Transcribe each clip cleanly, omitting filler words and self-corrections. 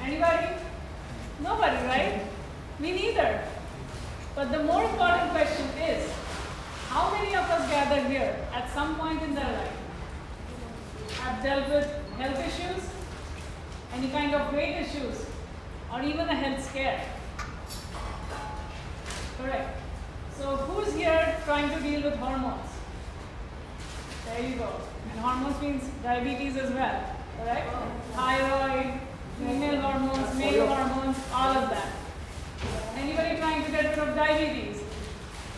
Anybody? Nobody, right? Me neither. But the more important question is, how many of us gathered here at some point in their life have dealt with health issues, any kind of weight issues, or even a health scare? Correct. So who's here trying to deal with hormones? There you go. And hormones means diabetes as well, correct? Thyroid, female hormones, male hormones, all of that. Anybody trying to get rid of diabetes?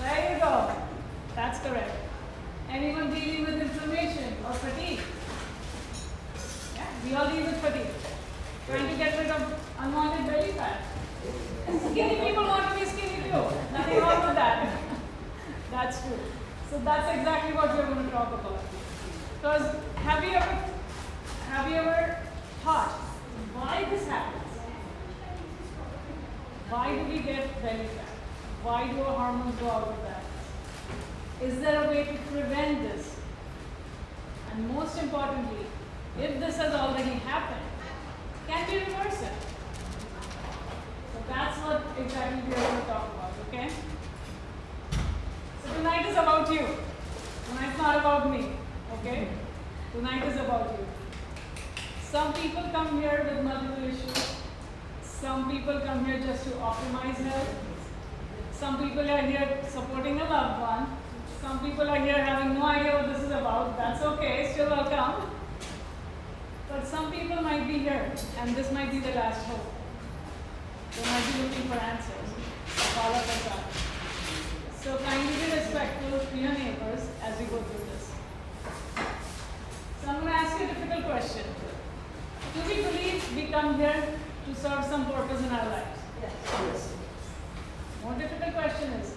There you go. That's correct. Anyone dealing with inflammation or fatigue? Yeah, we all deal with fatigue. Trying to get rid of unwanted belly fat. Skinny people want to be skinny too. Nothing wrong with that. That's true. So that's exactly what we're going to talk about. Because have you ever thought why this happens? Why do we get belly fat? Why do our hormones go out of that? Is there a way to prevent this? And most importantly, if this has already happened, can we reverse it? So that's what exactly we are going to talk about, okay? So tonight is about you. Tonight's not about me, okay? Tonight is about you. Some people come here with multiple issues. Some people come here just to optimize health. Some people are here supporting a loved one. Some people are here having no idea what this is about. That's okay, still welcome. But some people might be here and this might be the last hope. They might be looking for answers. All of us are. So kindly be respectful to your neighbors as we go through this. So I'm going to ask you a difficult question. Do we believe we come here to serve some purpose in our lives? Yes. More difficult question is,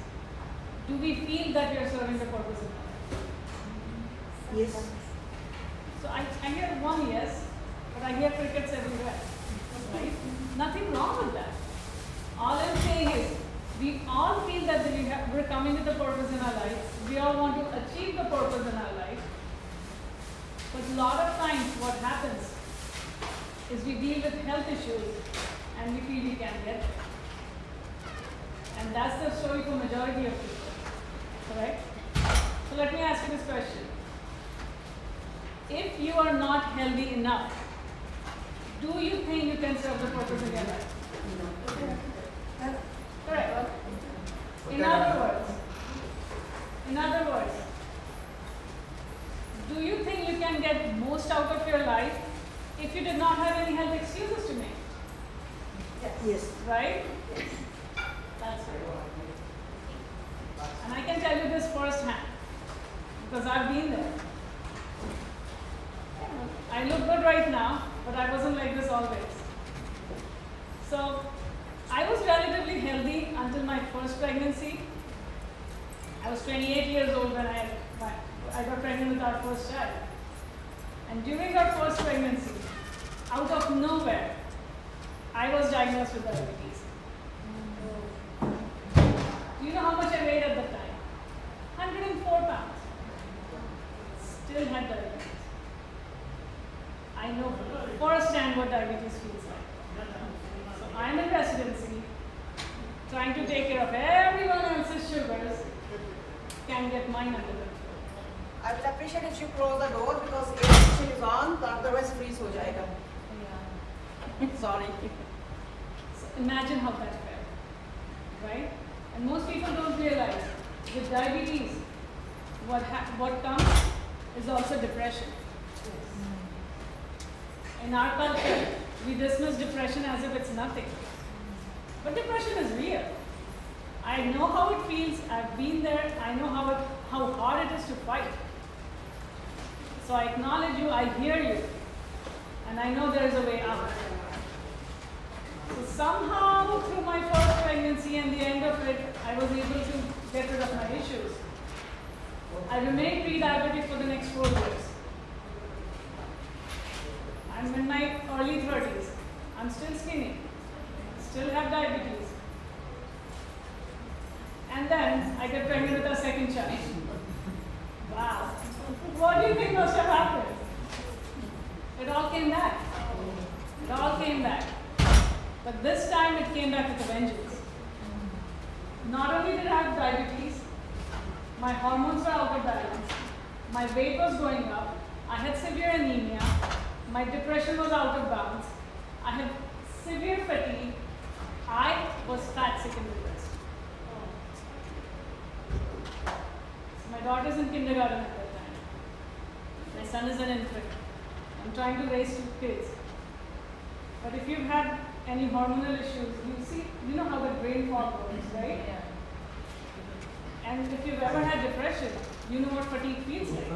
do we feel that we are serving the purpose in our life? Yes. So I hear one yes, but I hear crickets everywhere. Right? Nothing wrong with that. All I'm saying is, we all feel that we're coming with a purpose in our life. We all want to achieve the purpose in our life. But a lot of times what happens is we deal with health issues and we feel we can't get there. And that's the story for majority of people. Correct? So let me ask you this question. If you are not healthy enough, do you think you can serve the purpose in your life? Correct. In other words, do you think you can get most out of your life if you did not have any health excuses to make? Yes. Right? That's right. And I can tell you this firsthand because I've been there. I look good right now, but I wasn't like this always. So I was relatively healthy until my first pregnancy. I was 28 years old when I got pregnant with our first child. And during our first pregnancy, out of nowhere, I was diagnosed with diabetes. Do you know how much I weighed at that time? 104 pounds. Still had diabetes. I know firsthand what diabetes feels like. So I'm in residency, trying to take care of everyone else's sugars, can get mine under control. I will appreciate if you close the door because air conditioning is on, otherwise freeze हो जाएगा. Yeah. Sorry. So imagine how that felt, right? And most people don't realize with diabetes, what comes is also depression. In our culture, we dismiss depression as if it's nothing. But depression is real. I know how it feels, I've been there, I know how hard it is to fight. So I acknowledge you, I hear you, and I know there is a way out. So somehow through my first pregnancy and the end of it, I was able to get rid of my issues. I remained pre-diabetic for the next 4 years. I'm in my early 30s. I'm still skinny. Still have diabetes. And then I get pregnant with a second child. Wow. What do you think must have happened? It all came back. It all came back. it came back with a vengeance. Not only did I have diabetes, my hormones were out of balance, my weight was going up, I had severe anemia, my depression was out of bounds, I had severe fatigue, I was fat, sick, and depressed. So my daughter's in kindergarten at that time. My son is an infant. I'm trying to raise 2 kids. But if you've had any hormonal issues, you know how the brain fog works, right? Yeah. And if you've ever had depression, you know what fatigue feels like.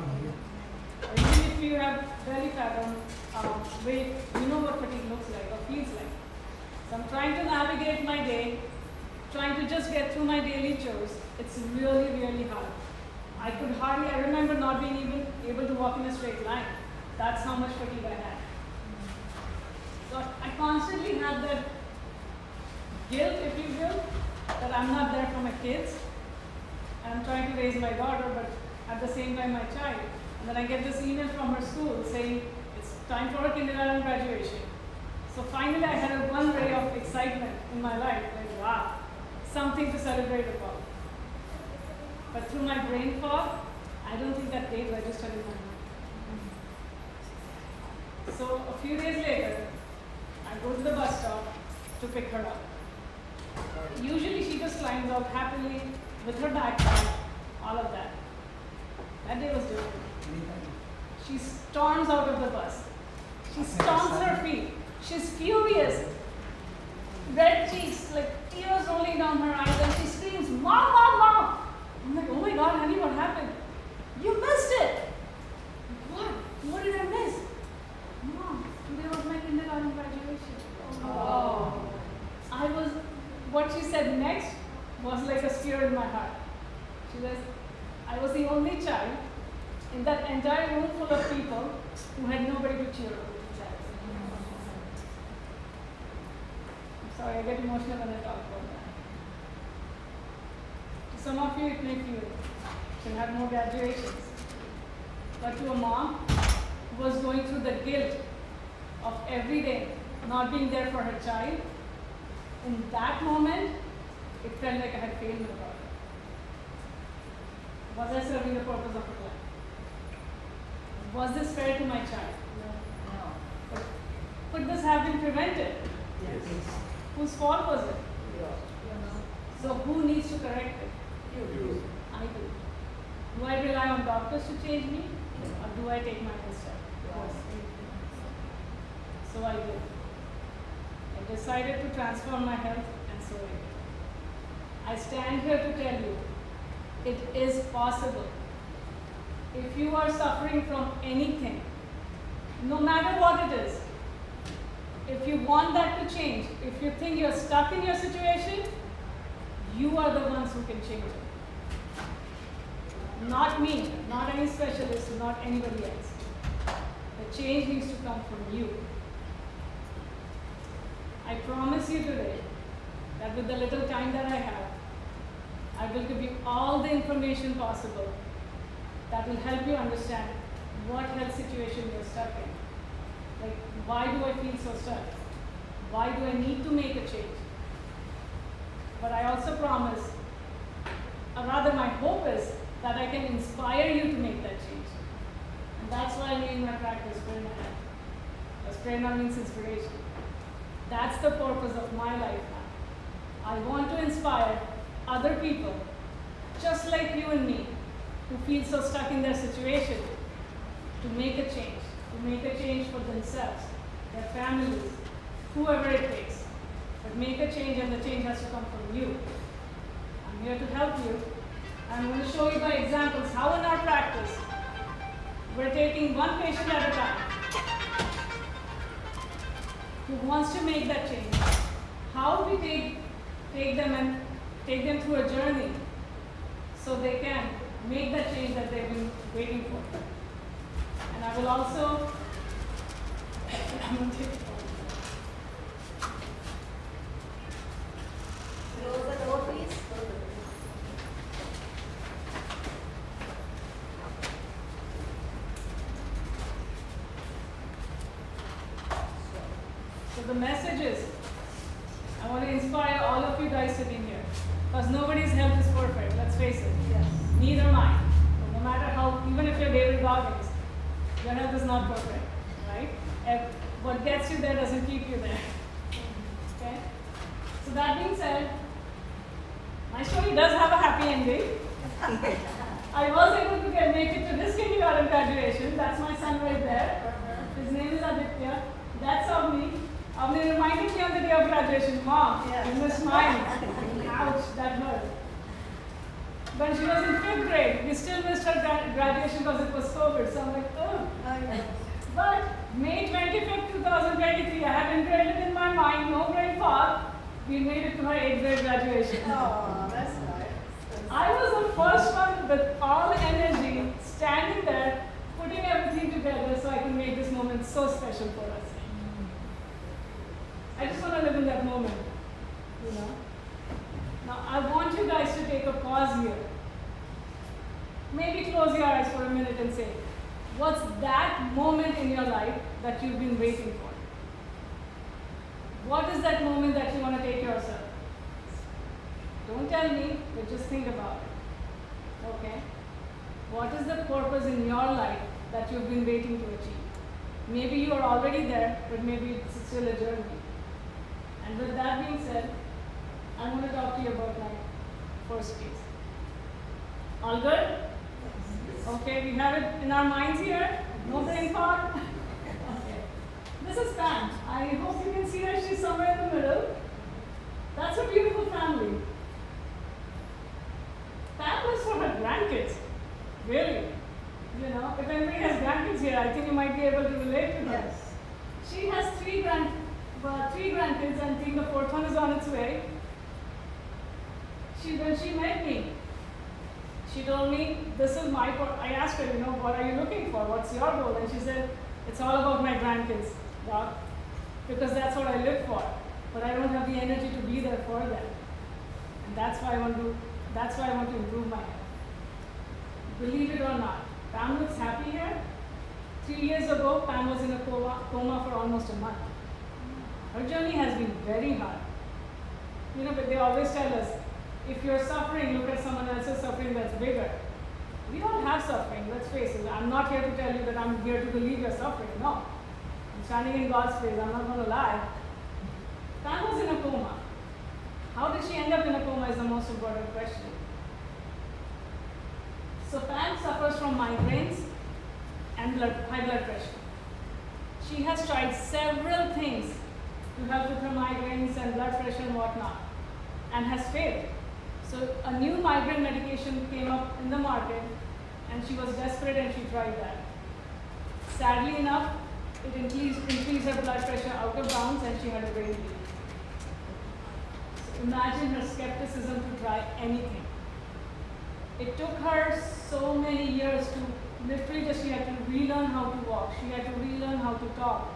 Or even if you have belly fat or weight, you know what fatigue looks like or feels like. So I'm trying to navigate my day, trying to just get through my daily chores. It's really, really hard. I remember not being even able to walk in a straight line. That's how much fatigue I had. So I constantly had that guilt, if you will, that I'm not there for my kids. I'm trying to raise my daughter, but at the same time my child. And then I get this email from her school saying it's time for her kindergarten graduation. So finally I had a one ray of excitement in my life, like wow, something to celebrate about. But through my brain fog, I don't think that date registered in my mind. So a few days later, I go to the bus stop to pick her up. Usually she just climbs out happily with her backpack, all of that. That day was different. She storms out of the bus. She stomps her feet. She's furious. Red cheeks, like tears rolling down her eyes, and she screams, "Mom, Mom, Mom!" I'm like, oh my God, honey, what happened? You missed it! What? What did I miss? Mom, today was my kindergarten graduation. Oh. What she said next was like a spear in my heart. She says, I was the only child in that entire room full of people who had nobody to cheer up. I'm sorry, I get emotional when I talk about that. To some of you, it may feel she'll have more graduations. But to a mom who was going through the guilt of every day not being there for her child, in that moment, it felt like I had failed my daughter. Was I serving the purpose of her life? Was this fair to my child? No. But could this have been prevented? Yes. Whose fault was it? So who needs to correct it? You. I do. Do I rely on doctors to change me? Or do I take my own step? So I did. I decided to transform my health, and so I did. I stand here to tell you, it is possible. If you are suffering from anything, no matter what it is, if you want that to change, if you think you're stuck in your situation, you are the ones who can change it. Not me, not any specialist, not anybody else. The change needs to come from you. I promise you today that with the little time that I have, I will give you all the information possible that will help you understand what health situation you're stuck in. Like, why do I feel so stuck? Why do I need to make a change? But I also promise, or rather my hope is, that I can inspire you to make that change. And that's why I name my practice Prerna. Because Prerna means inspiration. That's the purpose of my life now. I want to inspire other people, just like you and me, who feel so stuck in their situation, to make a change for themselves, their families, whoever it takes. But make a change, and the change has to come from you. I'm here to help you. I'm going to show you by examples how in our practice, we're taking one patient at a time who wants to make that change. How we take them through a journey so they can make that change that they've been waiting for. And I will also, I'm going to take it forward. Close the door, please. So the message is, I want to inspire all of you guys sitting here. Because nobody's health is perfect, let's face it. Yes. Neither mine. No matter how, even if you're David Goggins, your health is not perfect, right? And what gets you there doesn't keep you there. Okay? So that being said, my story does have a happy ending. I was able to make it to this kindergarten graduation. That's my son right there. His name is Aditya. That's Avni. Avni reminded me on the day of graduation, Mom, you missed mine. Ouch, that hurt. When she was in 5th grade, we still missed her graduation because it was COVID. So I'm like, oh. But May 25th, 2023, I have engraved it in my mind, no brain fog. We made it to her 8th grade graduation. Oh, that's nice. I was the first one with all energy, standing there, putting everything together so I can make this moment so special for us. I just want to live in that moment, you know. Now, I want you guys to take a pause here. Maybe close your eyes for a minute and say, what's that moment in your life that you've been waiting for? What is that moment that you want to take yourself? Don't tell me, but just think about it. Okay? What is the purpose in your life that you've been waiting to achieve? Maybe you are already there, but maybe it's still a journey. And with that being said, I want to talk to you about my first piece. All good? Okay, we have it in our minds here. No brain fog. Okay. This is Pam. I hope you can see her. She's somewhere in the middle. That's a beautiful family. Pam was for her grandkids. Really. You know, if anybody has grandkids here, I think you might be able to relate to them. Yes. She has three grandkids, and I think the fourth one is on its way. When she met me, she told me, this is my, I asked her, you know, what are you looking for? What's your goal? And she said, it's all about my grandkids, Doc, because that's what I live for. But I don't have the energy to be there for them. And that's why I want to improve my health. Believe it or not, Pam looks happy here. 3 years ago, Pam was in a coma for almost a month. Her journey has been very hard. You know, but they always tell us, if you're suffering, look at someone else's suffering that's bigger. We don't have suffering, let's face it. I'm not here to tell you that I'm here to relieve your suffering. No. I'm standing in God's face, I'm not going to lie. Pam was in a coma. How did she end up in a coma is the most important question. So Pam suffers from migraines and high blood pressure. She has tried several things to help with her migraines and blood pressure and whatnot, and has failed. So a new migraine medication came up in the market, and she was desperate and she tried that. Sadly enough, it increased her blood pressure out of bounds and she had a brain bleed. So imagine her skepticism to try anything. It took her so many years to literally she had to relearn how to walk, she had to relearn how to talk,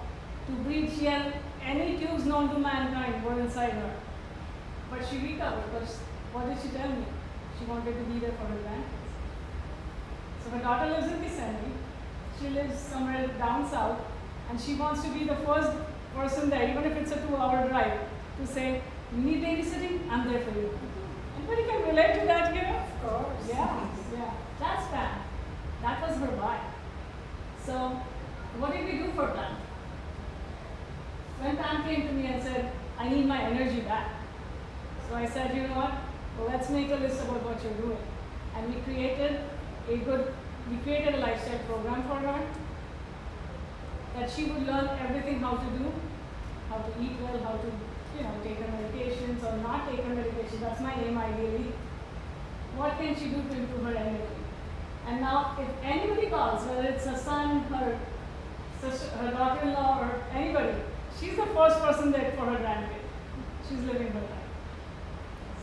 to breathe. She had any tubes known to mankind were inside her. But she recovered. But what did she tell me? She wanted to be there for her grandkids. So her daughter lives in Kisendi. She lives somewhere down south, and she wants to be the first person there, even if it's a 2-hour drive, to say, you need babysitting, I'm there for you. Anybody can relate to that here? Of course. Yeah. That's Pam. That was her why. So, what did we do for Pam? When Pam came to me and said, I need my energy back. So I said, you know what? Well, let's make a list about what you're doing. And we created a lifestyle program for her that she would learn everything how to do, how to eat well, how to, take her medications or not take her medication. That's my aim ideally. What can she do to improve her energy? And now, if anybody calls, whether it's her son, her sister, her daughter-in-law, or anybody, she's the first person there for her grandkid. She's living her life.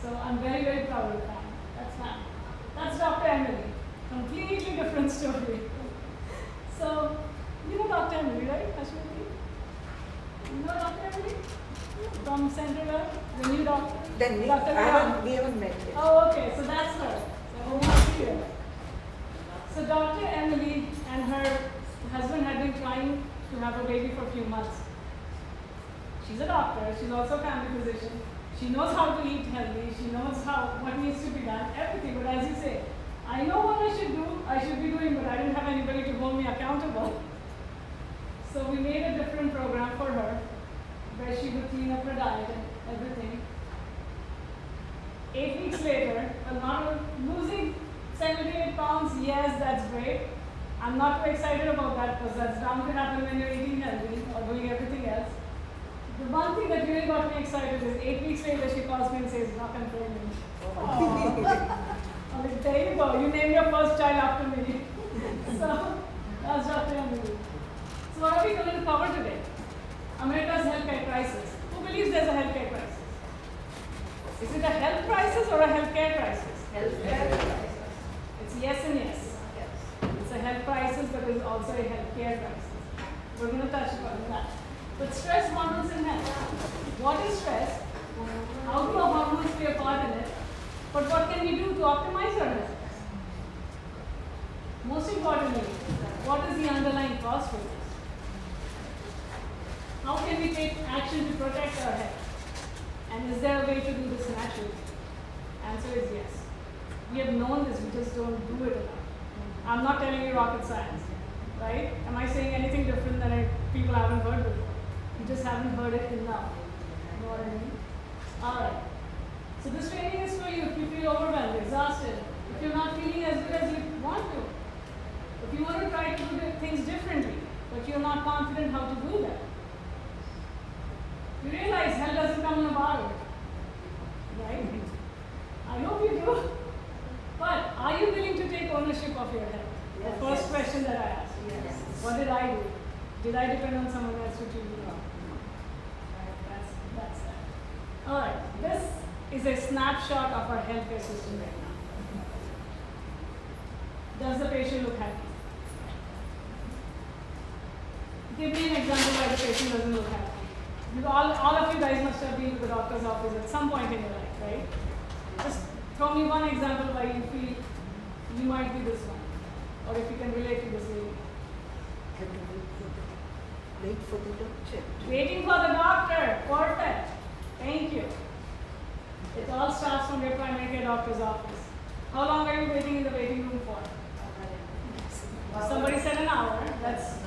So I'm very, very proud of that. That's Pam. That's Dr. Emily. Completely different story. So, you know Dr. Emily, right, Ashwati? You know Dr. Emily? From Central, the new doctor? Then Dr. we haven't met yet. Oh, okay, so that's her. So we must see her. So Dr. Emily and her husband had been trying to have a baby for a few months. She's a doctor, she's also a family physician. She knows how to eat healthy, she knows what needs to be done, everything. But as you say, I know what I should be doing, but I didn't have anybody to hold me accountable. So we made a different program for her, where she would clean up her diet and everything. 8 weeks later, losing 78 pounds, yes, that's great. I'm not too excited about that because that's bound to happen when you're eating healthy or doing everything else. The one thing that really got me excited is 8 weeks later she calls me and says, Doc, I'm pregnant. I'm like, there you go, you named your first child after me. So that's Dr. Aminu. So what are we going to cover today? America's healthcare crisis. Who believes there's a healthcare crisis? Is it a health crisis or a healthcare crisis? Healthcare crisis. It's yes and yes. It's a health crisis, but it's also a healthcare crisis. We're going to touch upon that. But stress, hormones, and health. What is stress? How do our hormones play a part in it? But what can we do to optimize our health? Most importantly, what is the underlying cause for this? How can we take action to protect our health? And is there a way to do this naturally? Answer is yes. We have known this, we just don't do it enough. I'm not telling you rocket science, right? Am I saying anything different than people haven't heard before? You just haven't heard it enough. You know what I mean? Alright. So this training is for you if you feel overwhelmed, exhausted, if you're not feeling as good as you want to. If you want to try to do things differently, but you're not confident how to do that. You realize hell doesn't come in a bottle, right? I hope you do. But are you willing to take ownership of your health? Yes. The first question that I asked. Yes. What did I do? Did I depend on someone else to do it? Right, that's that. Alright, this is a snapshot of our healthcare system right now. Does the patient look happy? Give me an example why the patient doesn't look happy. All of you guys must have been to the doctor's office at some point in your life, right? Just throw me one example why you feel you might be this one, or if you can relate to this lady. Wait for the doctor. Waiting for the doctor. Perfect. Thank you. It all starts from your primary care doctor's office. How long are you waiting in the waiting room for? Somebody said an hour. That's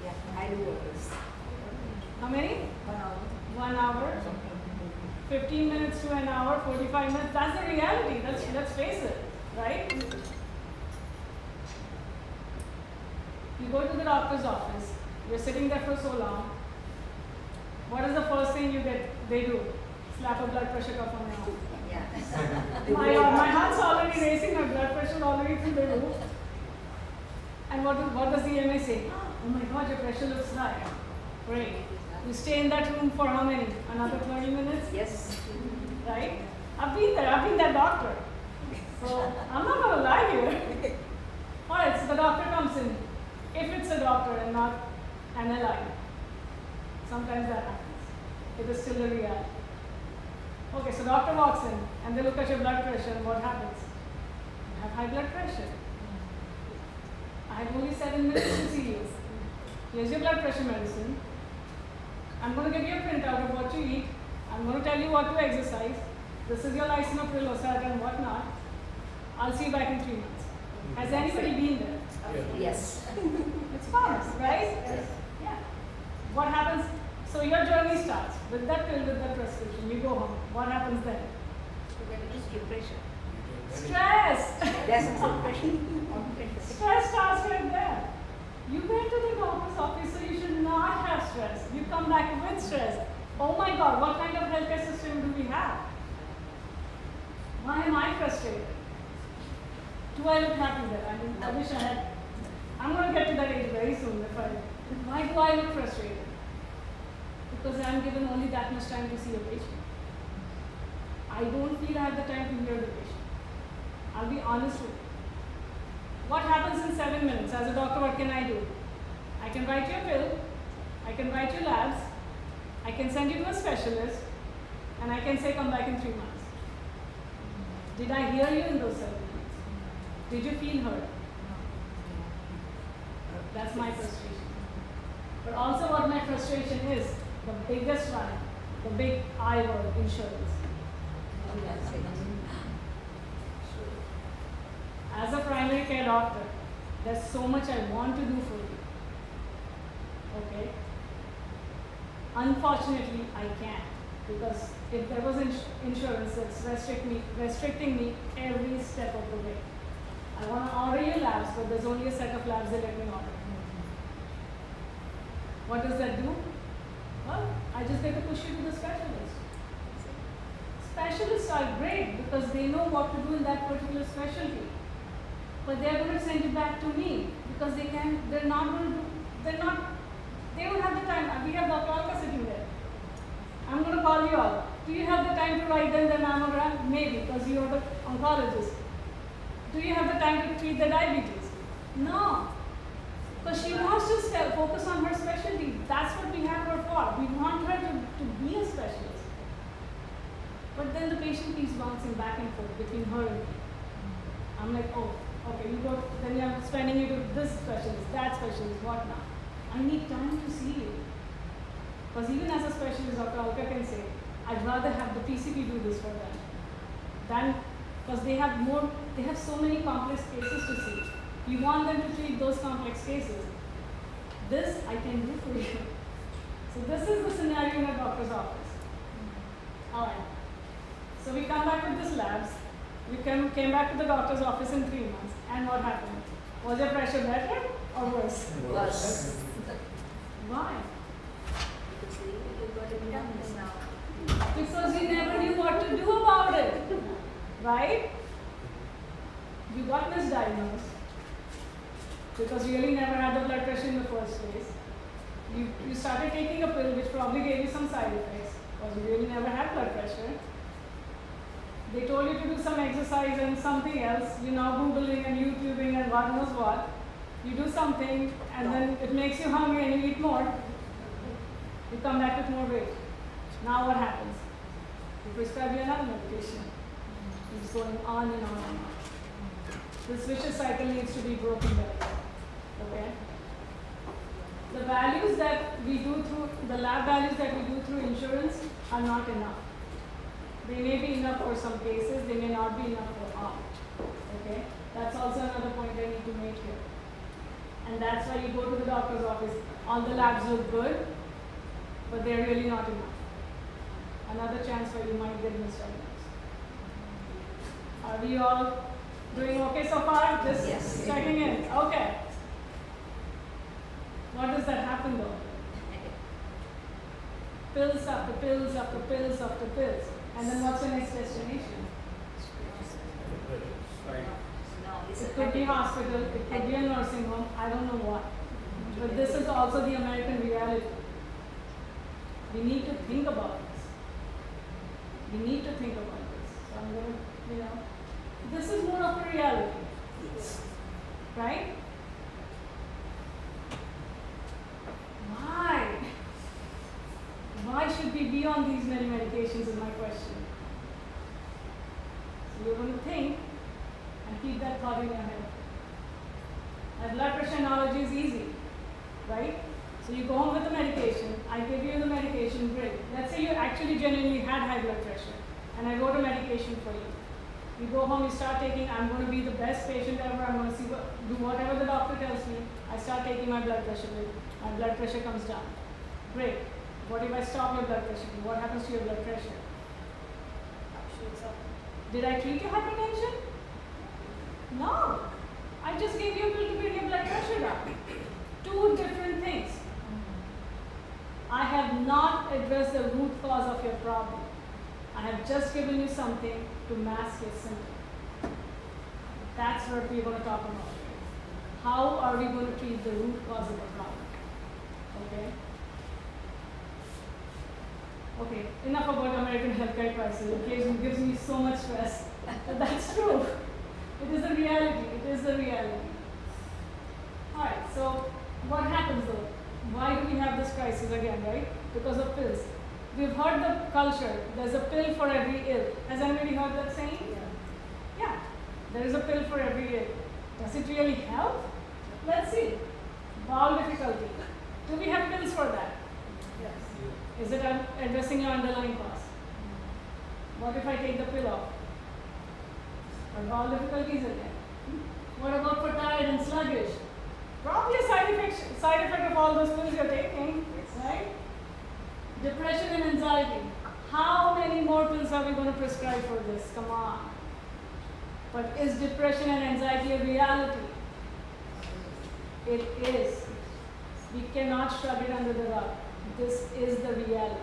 Yeah, I do this. how many? 1 hour. 1 hour. 15 minutes to an hour, 45 minutes. That's the reality. Let's face it, right? You go to the doctor's office. You're sitting there for so long. What is the first thing they do? Slap a blood pressure cuff on your arm. Yeah. My heart's already racing, my blood pressure already through the roof. And what does the EMA say? Oh my God, your pressure looks high. Great. You stay in that room for how many? Another 20 minutes? Yes. Right? I've been there. I've been that doctor. So I'm not going to lie here. Alright, so the doctor comes in. If it's a doctor and not an LI. Sometimes that happens. It is still a reality. Okay, so doctor walks in and they look at your blood pressure and what happens? You have high blood pressure. I have only 7 minutes to see you. Here's your blood pressure medicine. I'm going to give you a printout of what you eat. I'm going to tell you what to exercise. This is your lisinopril, Losartan, and whatnot. I'll see you back in 3 months. Has anybody been there? Yes. It's fast, right? Yes. Yeah. What happens? So your journey starts with that pill, with that prescription. You go home. What happens then? Depression. Stress. That's depression. Stress starts right there. You went to the doctor's office, so you should not have stress. You come back with stress. Oh my God, what kind of healthcare system do we have? Why am I frustrated? Do I look happy there? I mean, I wish I had. I'm going to get to that age very soon. Why do I look frustrated? Because I'm given only that much time to see a patient. I don't feel I have the time to hear the patient. I'll be honest with you. What happens in 7 minutes? As a doctor, what can I do? I can write you a pill, I can write you labs, I can send you to a specialist, and I can say come back in 3 months. Did I hear you in those 7 minutes? Did you feel heard? That's my frustration. But also what my frustration is The biggest one, the big I word, insurance. As a primary care doctor, there's so much I want to do for you. Okay? Unfortunately, I can't, because if there was insurance that's restricting me every step of the way. I want to order you labs, but there's only a set of labs they let me order. What does that do? Well, I just get to push you to the specialist. Specialists are great because they know what to do in that particular specialty. But they're going to send you back to me because they don't have the time. We have the ophthalmologist sitting there. I'm going to call you all. Do you have the time to write them the mammogram? Maybe, because you are the oncologist. Do you have the time to treat the diabetes? No. Because she wants to focus on her specialty. That's what we have her for. We want her to be a specialist. But then the patient keeps bouncing back and forth between her and me. I'm like, oh, okay, you go, then you're spending you to this specialist, that specialist, what now? I need time to see you. Because even as a specialist, Dr. Alka can say, I'd rather have the PCP do this for them than, because they have so many complex cases to see. You want them to treat those complex cases. This I can do for you. So this is the scenario in a doctor's office. All right. So we come back with these labs. We came back to the doctor's office in 3 months. And what happened? Was your pressure better or worse? Worse. Why? Because you never knew what to do about it. Right? You got misdiagnosed. Because you really never had the blood pressure in the first place. You started taking a pill which probably gave you some side effects. Because you really never had blood pressure. They told you to do some exercise and something else. You're now Googling and YouTubing and God knows what. You do something and then it makes you hungry and you eat more. You come back with more weight. Now what happens? You prescribe you another medication. It's going on and on and on. This vicious cycle needs to be broken down. Okay? The values that we do through, the lab values that we do through insurance are not enough. They may be enough for some cases, they may not be enough for all. Okay? That's also another point I need to make here. And that's why you go to the doctor's office. All the labs look good, but they're really not enough. Another chance where you might get misdiagnosed. Are we all doing okay so far? Just Yes. checking in. Okay. What does that happen though? Pills after pills after pills after pills. And then what's the next destination? It could be hospital, it could be a nursing home, I don't know what. But this is also the American reality. We need to think about this. We need to think about this. So I'm going to, this is more of a reality. Right? Why? Why should we be on these many medications is my question. So you're going to think and keep that thought in your head. My blood pressure analogy is easy, right? So you go home with the medication, I give you the medication, great. Let's say you actually genuinely had high blood pressure and I wrote a medication for you. You go home, you start taking, I'm going to be the best patient ever, I'm going to do whatever the doctor tells me. I start taking my blood pressure, my blood pressure comes down. Great. What if I stop your blood pressure? What happens to your blood pressure? Shoots up. Did I treat your hypertension? No. I just gave you a pill to bring your blood pressure down. Two different things. I have not addressed the root cause of your problem. I have just given you something to mask your symptom. That's what we're going to talk about. How are we going to treat the root cause of the problem? Okay? Okay, enough about American healthcare crisis. It gives me so much stress. But that's true. It is the reality. It is the reality. Alright, so what happens though? Why do we have this crisis again, right? Because of pills. We've heard the culture, there's a pill for every ill. Has anybody heard that saying? Yeah. There is a pill for every ill. Does it really help? Let's see. Bowel difficulty. Do we have pills for that? Yes. Is it addressing your underlying cause? What if I take the pill off? Or all difficulties again? What about for tired and sluggish? Probably a side effect of all those pills you're taking, right? Depression and anxiety. How many more pills are we going to prescribe for this? Come on. But is depression and anxiety a reality? It is. We cannot shrug it under the rug. This is the reality.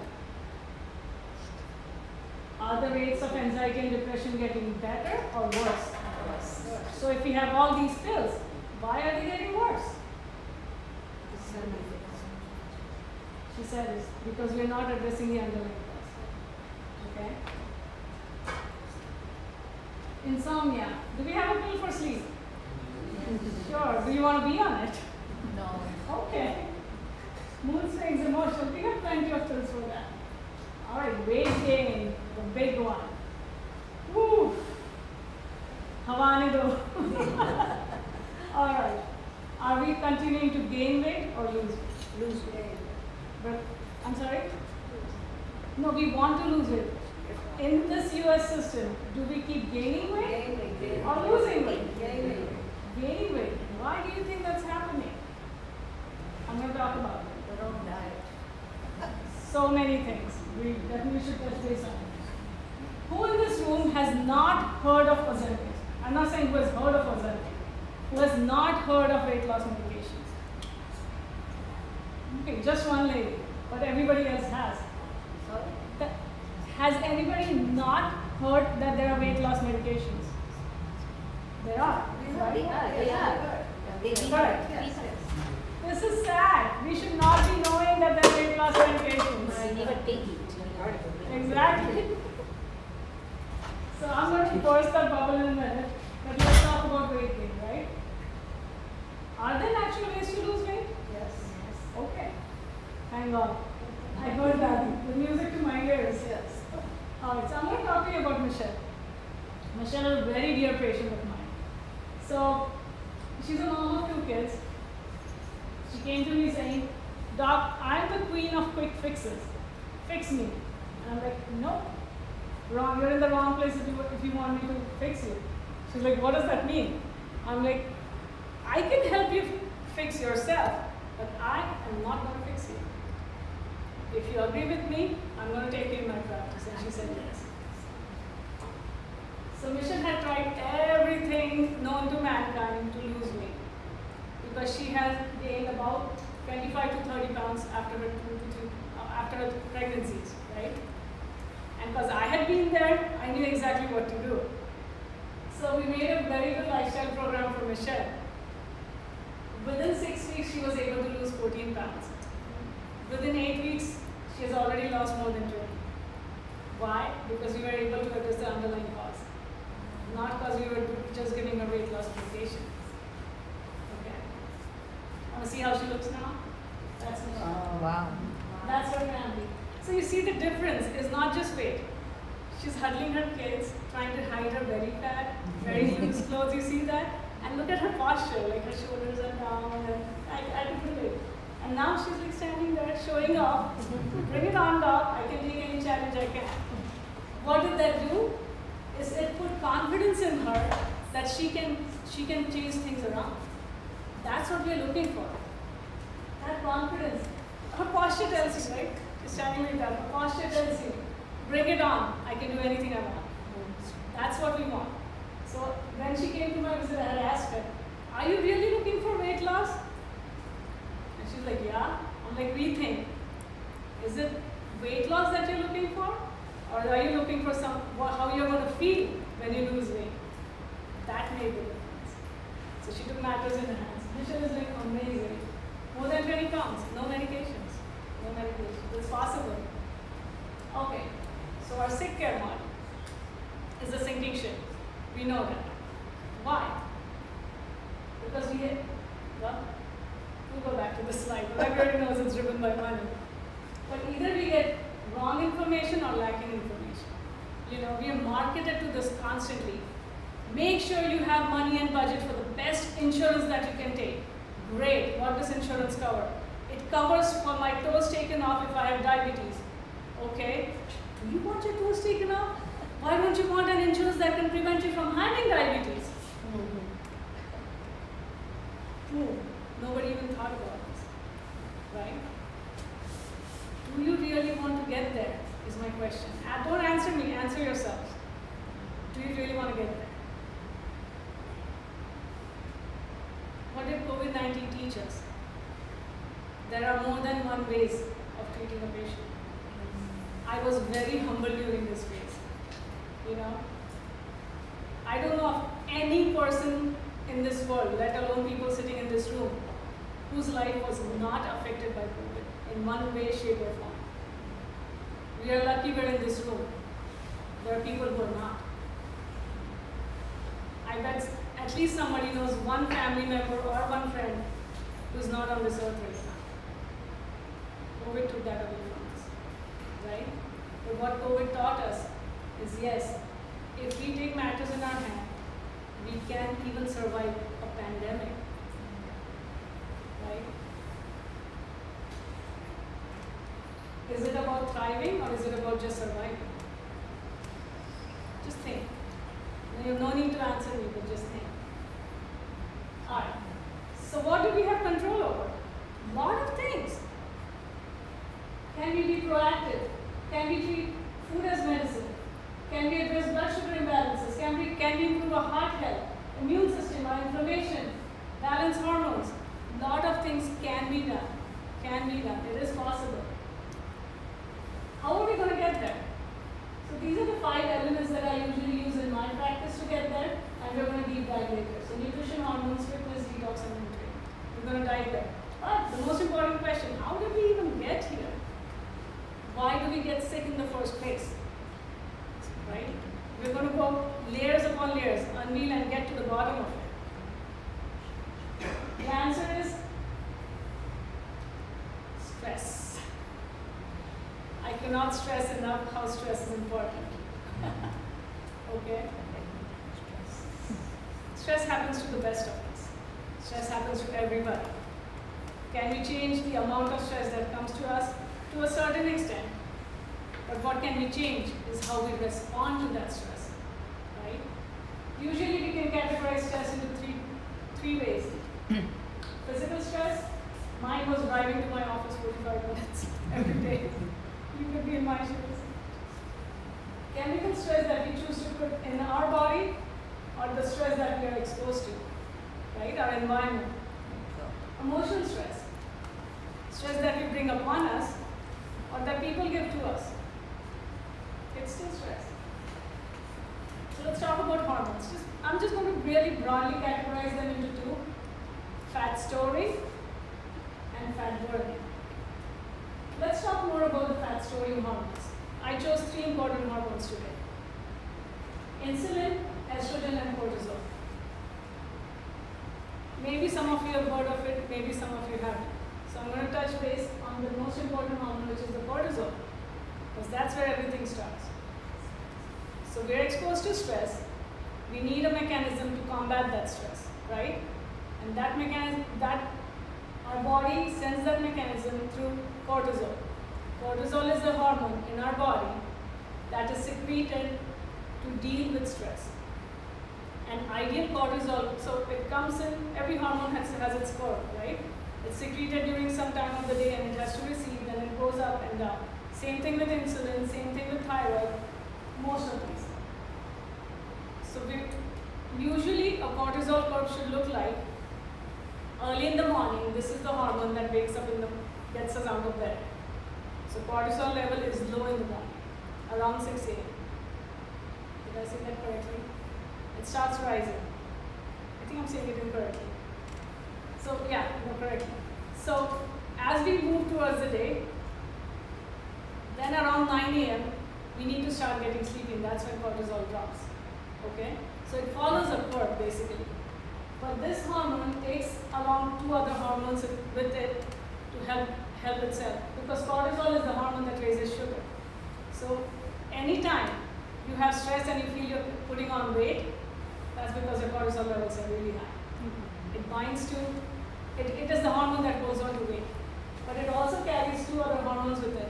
Are the rates of anxiety and depression getting better or worse? Worse. So if we have all these pills, why are they getting worse? She said it's because we are not addressing the underlying cause. Okay? Insomnia. Do we have a pill for sleep? Sure. Do you want to be on it? No. Okay. Mood swings, emotion. We have plenty of pills for that. All right, weight gain, the big one. Woo! Havanido. All right. Are we continuing to gain weight or lose weight? Lose weight. But I'm sorry? No, we want to lose weight. In this US system, do we keep gaining weight or losing weight? Gaining. Gaining weight. Why do you think that's happening? I'm going to talk about it. The wrong diet. So many things. We definitely should touch base on it. Who in this room has not heard of Ozempic? I'm not saying who has heard of Ozempic. Who has not heard of weight loss medications? Okay, just one lady, but everybody else has. Sorry? Has anybody not heard that there are weight loss medications? There are. Right? This is sad. We should not be knowing that there are weight loss medications. Never take it. Exactly. So I'm going to burst that bubble in a minute, but let's talk about weight gain, right? Are there natural ways to lose weight? Yes. Okay. Thank God. I heard that. The music to my ears. Yes. Alright, so I'm going to talk to you about Michelle. Michelle is a very dear patient of mine. So, she's a mom of 2 kids. She came to me saying, Doc, I'm the queen of quick fixes. Fix me. And I'm like, no, wrong. You're in the wrong place if you want me to fix you. She's like, what does that mean? I'm like, I can help you fix yourself, but I am not going to fix you. If you agree with me, I'm going to take you in my practice. And she said yes. So Michelle had tried everything known to mankind to lose weight because she has gained about 25 to 30 pounds after her pregnancies, right? And because I had been there, I knew exactly what to do. So we made a very good lifestyle program for Michelle. Within 6 weeks, she was able to lose 14 pounds. Within 8 weeks, she has already lost more than 20. Why? Because we were able to address the underlying cause. Not because we were just giving her weight loss medication. Okay. Want to see how she looks now? That's Michelle. Oh, wow. That's her family. So you see the difference is not just weight. She's huddling her kids, trying to hide her belly fat, very loose clothes, you see that? And look at her posture, like her shoulders are down, and I can relate. And now she's like standing there, showing off. Bring it on, Doc, I can take any challenge I can. What did that do? Is it put confidence in her that she can change things around. That's what we're looking for. That confidence. Her posture tells you, right? She's standing like that. Her posture tells you, bring it on. I can do anything I want. That's what we want. So when she came to my visit, I had asked her, are you really looking for weight loss? And she's like, yeah. I'm like, rethink. Is it weight loss that you're looking for? Or are you looking for how you're going to feel when you lose weight? That made the difference. So she took matters in her hands. Michelle is doing amazing. More than 20 pounds, no medications. No medications. It's possible. Okay. So our sick care model is a sinking ship. We know that. Why? Because we'll go back to the slide, but everybody knows it's driven by money. But either we get wrong information or lacking information. We are marketed to this constantly. Make sure you have money and budget for the best insurance that you can take. Great. What does insurance cover? It covers for my toes taken off if I have diabetes. Okay, do you want your toes taken off? Why don't you want an insurance that can prevent you from having diabetes? Boom. Nobody even thought about this, right? Do you really want to get there? Is my question. Don't answer me, answer yourselves. Do you really want to get there? What did COVID-19 teach us? There are more than one ways of treating a patient. I was very humble during this phase. You know, I don't know of any person in this world, let alone people sitting in this room, whose life was not affected by COVID in one way, shape, or form. We are lucky we're in this room. There are people who are not. I bet at least somebody knows one family member or one friend who's not on this earth right now. COVID took that away from us, right? But what COVID taught us is, yes, if we take matters in our hand, we can even survive a pandemic, right? Is it about thriving or is it about just surviving? Just think. You have no need to answer me, but just think. Alright. So what do we have control over? A lot of things. Can we be proactive? Can we treat food as medicine? Can we address blood sugar imbalances? Can we improve our heart health, immune system, our inflammation, balance hormones? A lot of things can be done. Can be done. It is possible. How are we going to get there? So these are the 5 elements that I usually use in my practice to get there, and we're going to deep dive later. So nutrition, hormones, fitness, detox, and nutrient. We're going to dive there. But the most important question, how did we even get here? Why do we get sick in the first place? Right? We're going to go layers upon layers, unveil and get to the bottom of it. The answer is stress. I cannot stress enough how stress is important. Okay? Stress happens to the best of us. Stress happens to everybody. Can we change the amount of stress that comes to us? To a certain extent. But what can we change is how we respond to that stress. Right? Usually we can categorize stress into three ways. Physical stress. Mine was driving to my office 45 minutes every day. You could be in my shoes. Chemical stress that we choose to put in our body, or the stress that we are exposed to, right? Our environment. Emotional stress. Stress that we bring upon us, or that people give to us. It's still stress. So let's talk about hormones. I'm just going to really broadly categorize them into 2. Fat storing and fat burning. Let's talk more about the fat storing hormones. I chose 3 important hormones today. Insulin, estrogen, and cortisol. Maybe some of you have heard of it, maybe some of you haven't. So I'm going to touch base on the most important hormone, which is the cortisol, because that's where everything starts. So we're exposed to stress. We need a mechanism to combat that stress, right? And that mechanism, our body sends that mechanism through cortisol. Cortisol is the hormone in our body that is secreted to deal with stress. And ideal cortisol, so it comes in, every hormone has its curve, right? It's secreted during some time of the day and it has to receive, then it goes up and down. Same thing with insulin, same thing with thyroid, most of these. So usually a cortisol curve should look like, early in the morning, this is the hormone that wakes up gets us out of bed. So cortisol level is low in the morning, around 6 a.m. Did I say that correctly? It starts rising. I think I'm saying it incorrectly. So yeah, no, correctly. So as we move towards the day, then around 9 a.m., we need to start getting sleepy, and that's when cortisol drops. Okay? So it follows a curve basically. But this hormone takes along 2 other hormones with it to help itself, because cortisol is the hormone that raises sugar. So anytime you have stress and you feel you're putting on weight, that's because your cortisol levels are really high. It binds to, it is the hormone that goes on to weight. But it also carries 2 other hormones with it.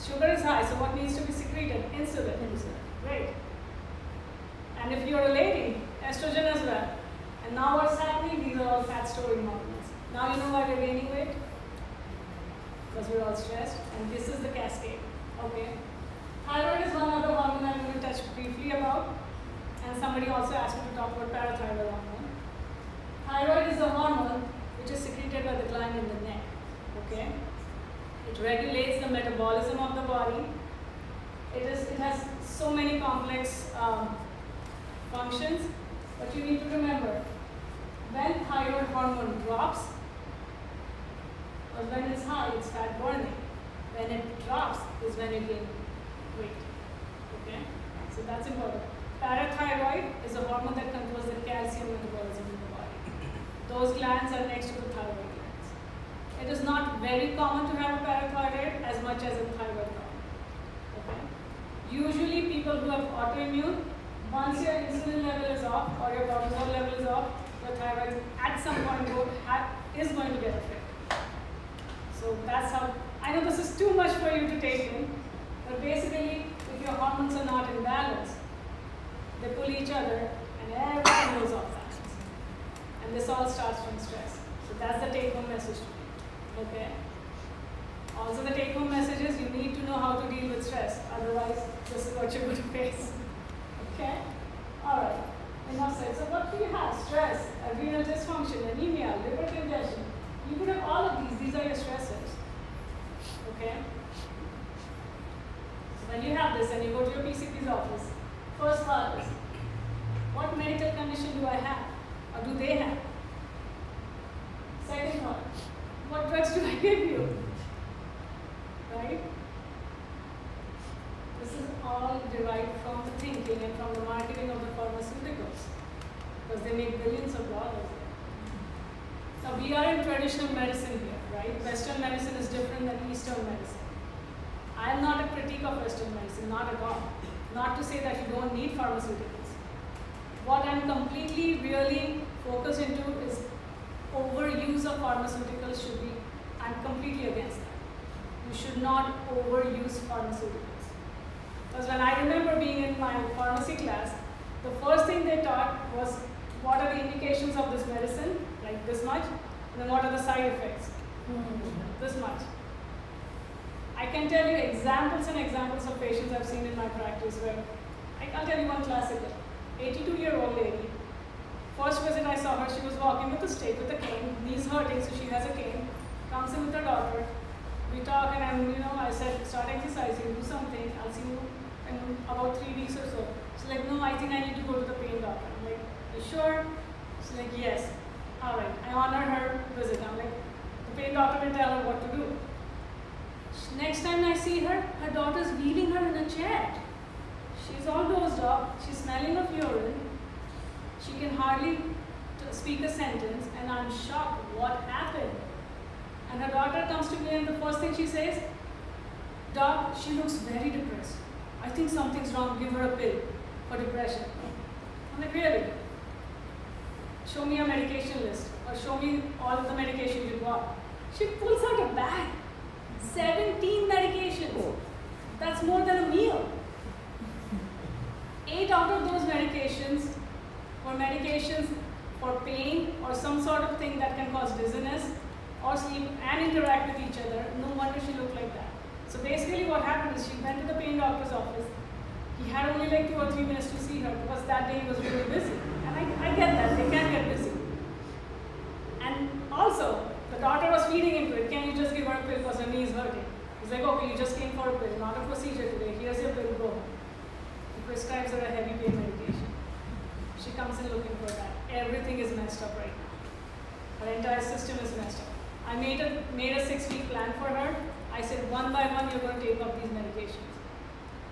Sugar is high, so what needs to be secreted? Insulin. Right. And if you're a lady, estrogen as well. And now what's happening? These are all fat storing hormones. Now you know why we're gaining weight? Because we're all stressed. And this is the cascade. Okay. Thyroid is one other hormone I'm going to touch briefly about. And somebody also asked me to talk about parathyroid hormone. Thyroid is a hormone which is secreted by the gland in the neck. Okay. It regulates the metabolism of the body. It has so many complex functions, but you need to remember, when thyroid hormone drops, or when it's high, it's fat burning. When it drops is when you gain weight. Okay? So that's important. Parathyroid is a hormone that controls the calcium metabolism in the body. Those glands are next to the thyroid glands. It is not very common to have a parathyroid as much as a thyroid hormone. Okay? Usually people who have autoimmune, once your insulin level is off or your cortisol level is off, your thyroid at some point is going to get affected. So that's how, I know this is too much for you to take in, but basically if your hormones are not in balance, they pull each other and everything goes off balance. And this all starts from stress. So that's the take-home message to me. Okay? Also the take-home message is you need to know how to deal with stress, otherwise this is what you're going to face. Okay? Alright. Enough said. So what do you have? Stress, adrenal dysfunction, anemia, liver congestion. You could have all of these. These are your stressors. Okay? So when you have this and you go to your PCP's office, first thought is, what medical condition do I have? Or do they have? Second thought, what drugs do I give you? Right? This is all derived from the thinking and from the marketing of the pharmaceuticals, because they make billions of dollars. Now we are in traditional medicine here, right? Western medicine is different than Eastern medicine. I am not a critique of Western medicine, not at all. Not to say that you don't need pharmaceuticals. What I'm completely really focused into is overuse of pharmaceuticals should be, I'm completely against that. You should not overuse pharmaceuticals. Because when I remember being in my pharmacy class, the first thing they taught was what are the indications of this medicine, like this much, and then what are the side effects, this much. I can tell you examples and examples of patients I've seen in my practice where, I'll tell you one classical, 82-year-old lady. First visit I saw her, she was walking with a stick, with a cane, knees hurting, so she has a cane, comes in with her daughter. We talk and I said, start exercising, do something, I'll see you in about 3 weeks or so. She's like, no, I think I need to go to the pain doctor. I'm like, you sure? She's like, yes. All right, I honor her visit. I'm like, the pain doctor will tell her what to do. Next time I see her, her daughter's wheeling her in a chair. She's all dozed up, she's smelling of urine, she can hardly speak a sentence, and I'm shocked, what happened? And her daughter comes to me and the first thing she says, Doc, she looks very depressed. I think something's wrong, give her a pill for depression. I'm like, really? Show me a medication list, or show me all of the medication you got. She pulls out a bag, 17 medications. That's more than a meal. 8 out of those medications were medications for pain or some sort of thing that can cause dizziness or sleep and interact with each other. No wonder she looked like that. So basically what happened is she went to the pain doctor's office. He had only like 2 or 3 minutes to see her because that day he was really busy. And I get that, they can get busy. And also, the doctor was feeding into it, can you just give her a pill because her knee is hurting? He's like, okay, you just came for a pill, not a procedure today, here's your pill, go home. He prescribes her a heavy pain medication. She comes in looking for that. Everything is messed up right now. Her entire system is messed up. I made a 6-week plan for her. I said, one by one, you're going to take up these medications.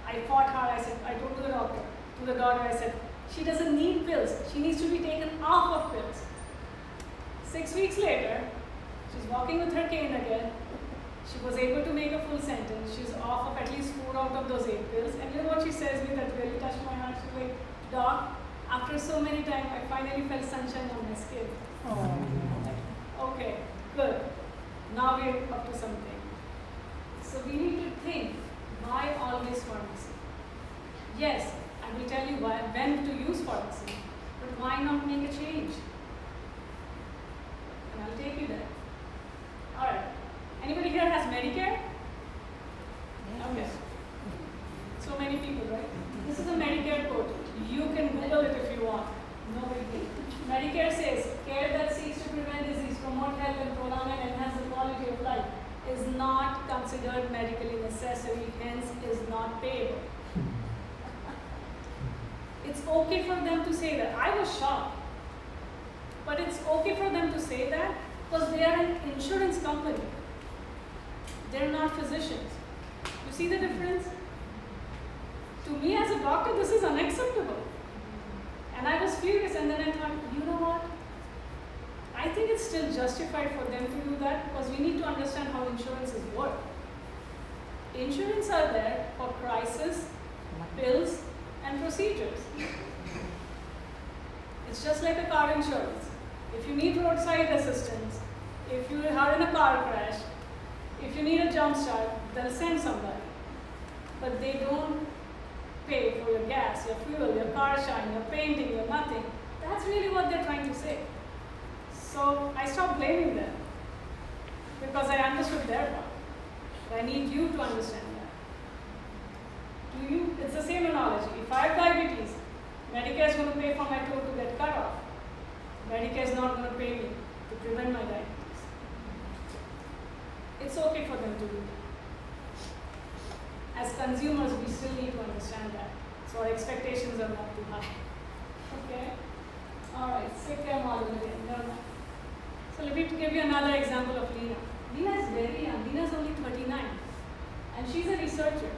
I fought hard. I told to the daughter, I said, she doesn't need pills. She needs to be taken off of pills. 6 weeks later, she's walking with her cane again. She was able to make a full sentence. She's off of at least 4 out of those 8 pills. And you know what she says to me that really touched my heart? She's like, Doc, after so many times, I finally felt sunshine on my skin. Oh. Okay, good. Now we're up to something. So we need to think Yes, I will tell you when to use pharmacy, but why not make a change? And I'll take you there. Alright. Anybody here has Medicare? Okay. So many people, right? This is a Medicare code. You can Google it if you want. No big deal. Medicare says, care that seeks to prevent disease, promote health, and prolong and enhance the quality of life is not considered medically necessary, hence is not paid. It's okay for them to say that. I was shocked. But it's okay for them to say that because they are an insurance company. They're not physicians. You see the difference? To me as a doctor, this is unacceptable. And I was furious, and then I thought, you know what? I think it's still justified for them to do that because we need to understand how insurances work. Insurance are there for crisis, pills, and procedures. It's just like a car insurance. If you need roadside assistance, if you are in a car crash, if you need a jump start, they'll send somebody. But they don't pay for your gas, your fuel, your car shine, your painting, your nothing. That's really what they're trying to say. So I stopped blaming them because I understood their part. But I need you to understand that. Do you? It's the same analogy. If I have diabetes, Medicare is going to pay for my toe to get cut off. Medicare is not going to pay me to prevent my diabetes. It's okay for them to do that. As consumers, we still need to understand that. So our expectations are not too high. Okay? Alright, sick care model again. Never mind. So let me give you another example of Lena. Lena is very young. Lena is only 39. And she's a researcher.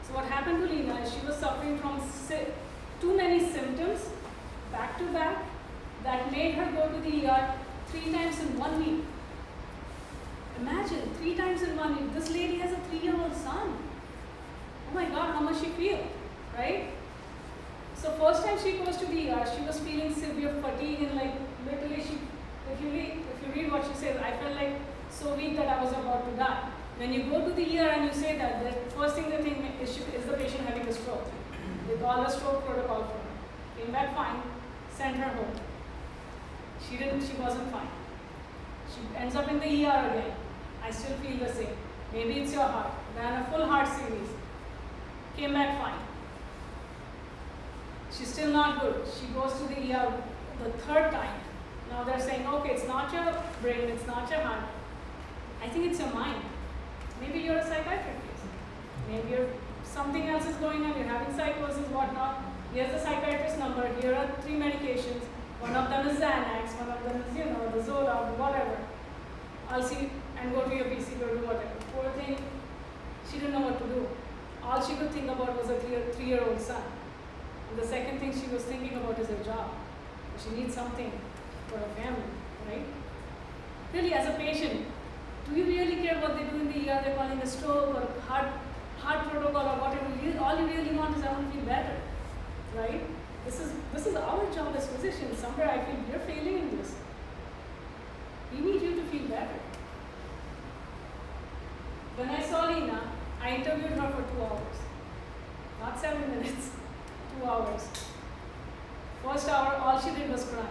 So what happened to Lena is she was suffering from too many symptoms back to back that made her go to the ER 3 times in 1 week. Imagine, 3 times in 1 week. This lady has a 3-year-old son. Oh my God, how must she feel, right? So first time she goes to the ER, she was feeling severe fatigue and like literally if you read what she says, I felt like so weak that I was about to die. When you go to the ER and you say that, the first thing they think is the patient having a stroke. They call a stroke protocol for her. Came back fine, sent her home. She wasn't fine. She ends up in the ER again. I still feel the same. Maybe it's your heart. Ran a full heart series. Came back fine. She's still not good. She goes to the ER the 3rd time. Now they're saying, okay, it's not your brain, it's not your heart. I think it's your mind. Maybe you're a psychiatric case. Maybe something else is going on, you're having psychosis, whatnot. Here's the psychiatrist number, here are 3 medications. One of them is Xanax, one of them is, the Zoloft, whatever. I'll see and go to your PC or do whatever. Poor thing, she didn't know what to do. All she could think about was a 3-year-old son. And the second thing she was thinking about is her job. She needs something for her family, right? Really, as a patient, do you really care what they do in the ER? They're calling a stroke or heart protocol or whatever. All you really want is I want to feel better, right? This is our job as physicians. Somewhere I feel we're failing in this. We need you to feel better. When I saw Lena, I interviewed her for 2 hours. Not 7 minutes, 2 hours. First hour, all she did was cry.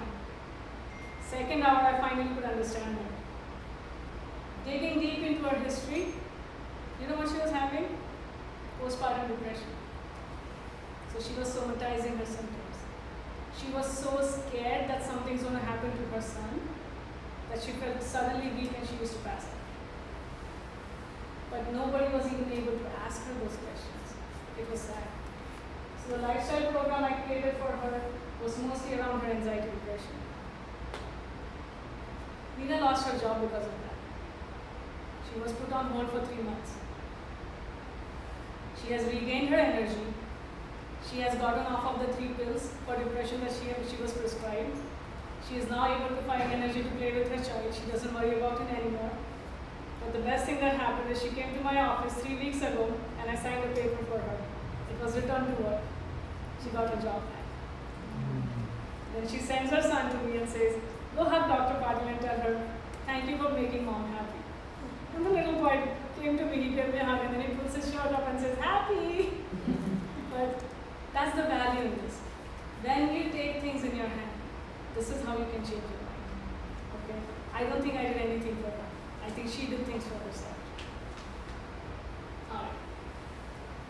Second hour, I finally could understand her. Digging deep into her history, you know what she was having? Postpartum depression. So she was somatizing her symptoms. She was so scared that something's going to happen to her son that she felt suddenly weak and she used to pass out. But nobody was even able to ask her those questions. It was sad. So the lifestyle program I created for her was mostly around her anxiety depression. Lena lost her job because of that. She was put on hold for 3 months. She has regained her energy. She has gotten off of the 3 pills for depression that she was prescribed. She is now able to find energy to play with her child. She doesn't worry about it anymore. But the best thing that happened is she came to my office 3 weeks ago and I signed a paper for her. It was returned to her. She got her job back. Then she sends her son to me and says, go hug Dr. Patil and tell her, thank you for making mom happy. And the little boy came to me, he gave me a hug and then he pulls his shirt up and says, happy. this is how you can change your mind. Okay? I don't think I did anything for her. I think she did things for herself. Alright.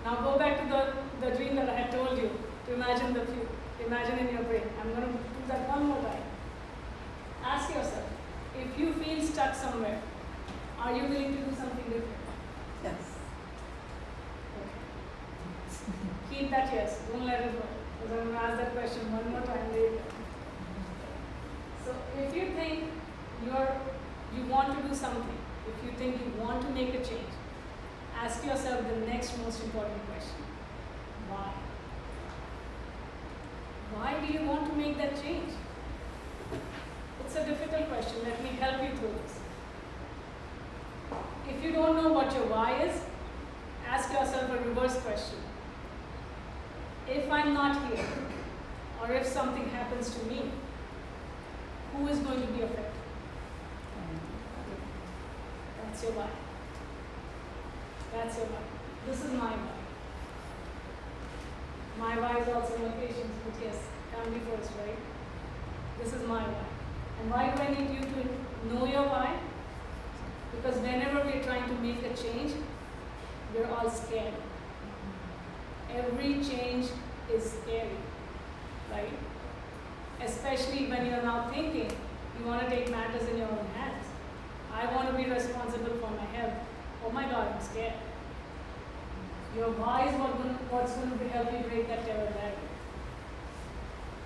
Now go back to the dream that I had told you, to imagine the future. Imagine in your brain. I'm going to do that one more time. Ask yourself, if you feel stuck somewhere, are you willing to do something different? Yes. Okay. Keep that yes. Don't let it go. Because I'm going to ask that question one more time later. So if you think you want to do something, if you think you want to make a change, ask yourself the next most important question. Why? Why do you want to make that change? It's a difficult question. Let me help you through this. If you don't know what your why is, ask yourself a reverse question. If I'm not here, or if something happens to me, who is going to be affected? That's your why. That's your why. This is my why. My why is also locations, but yes, family first, right? This is my why. And why do I need you to know your why? Because whenever we're trying to make a change, we're all scared. Every change is scary, right? Especially when you're now thinking you want to take matters in your own hands. I want to be responsible for my health. Oh my God, I'm scared. Your why is what's going to help you break that terror barrier.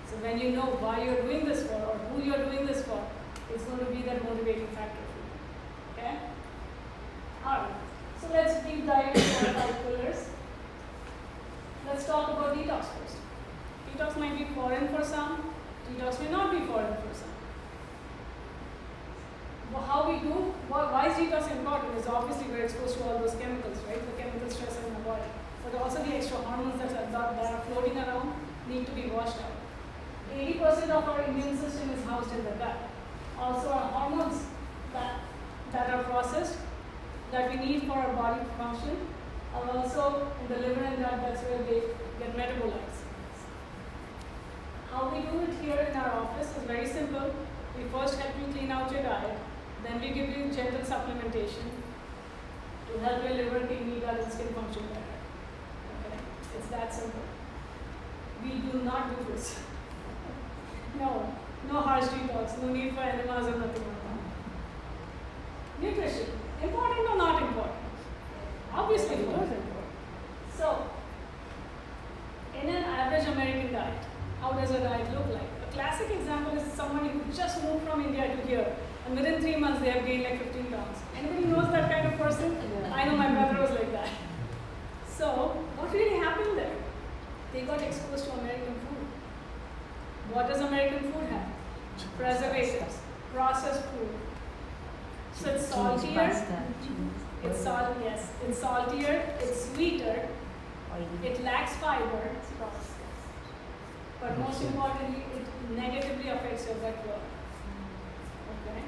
So when you know why you're doing this for, or who you're doing this for, it's going to be that motivating factor for you. Okay? Alright. So let's deep dive into our 5 pillars. Let's talk about detox first. Detox might be foreign for some, detox may not be foreign for some. Well, how we do, why is detox important? Is obviously we're exposed to all those chemicals, right? The chemical stress in our body. But also the extra hormones that are floating around need to be washed out. 80% of our immune system is housed in the gut. Also our hormones that are processed, that we need for our body to function, are also in the liver and gut. That's where they get metabolized. How we do it here in our office is very simple. We first help you clean out your diet, then we give you gentle supplementation to help your liver, kidney, gut, and skin function better. Okay? It's that simple. We do not do this. No harsh detox, no need for enemas or nothing like that. Nutrition, important or not important? Obviously important. So, in an average American diet, how does a diet look like? A classic example is somebody who just moved from India to here, and within 3 months they have gained like 15 pounds. Anybody knows that kind of person? Yeah. I know my brother was like that. So, what really happened there? They got exposed to American food. What does American food have? Preservatives, processed food. So it's saltier. It's saltier, it's sweeter, it lacks fiber, but most importantly, it negatively affects your gut flora. Okay?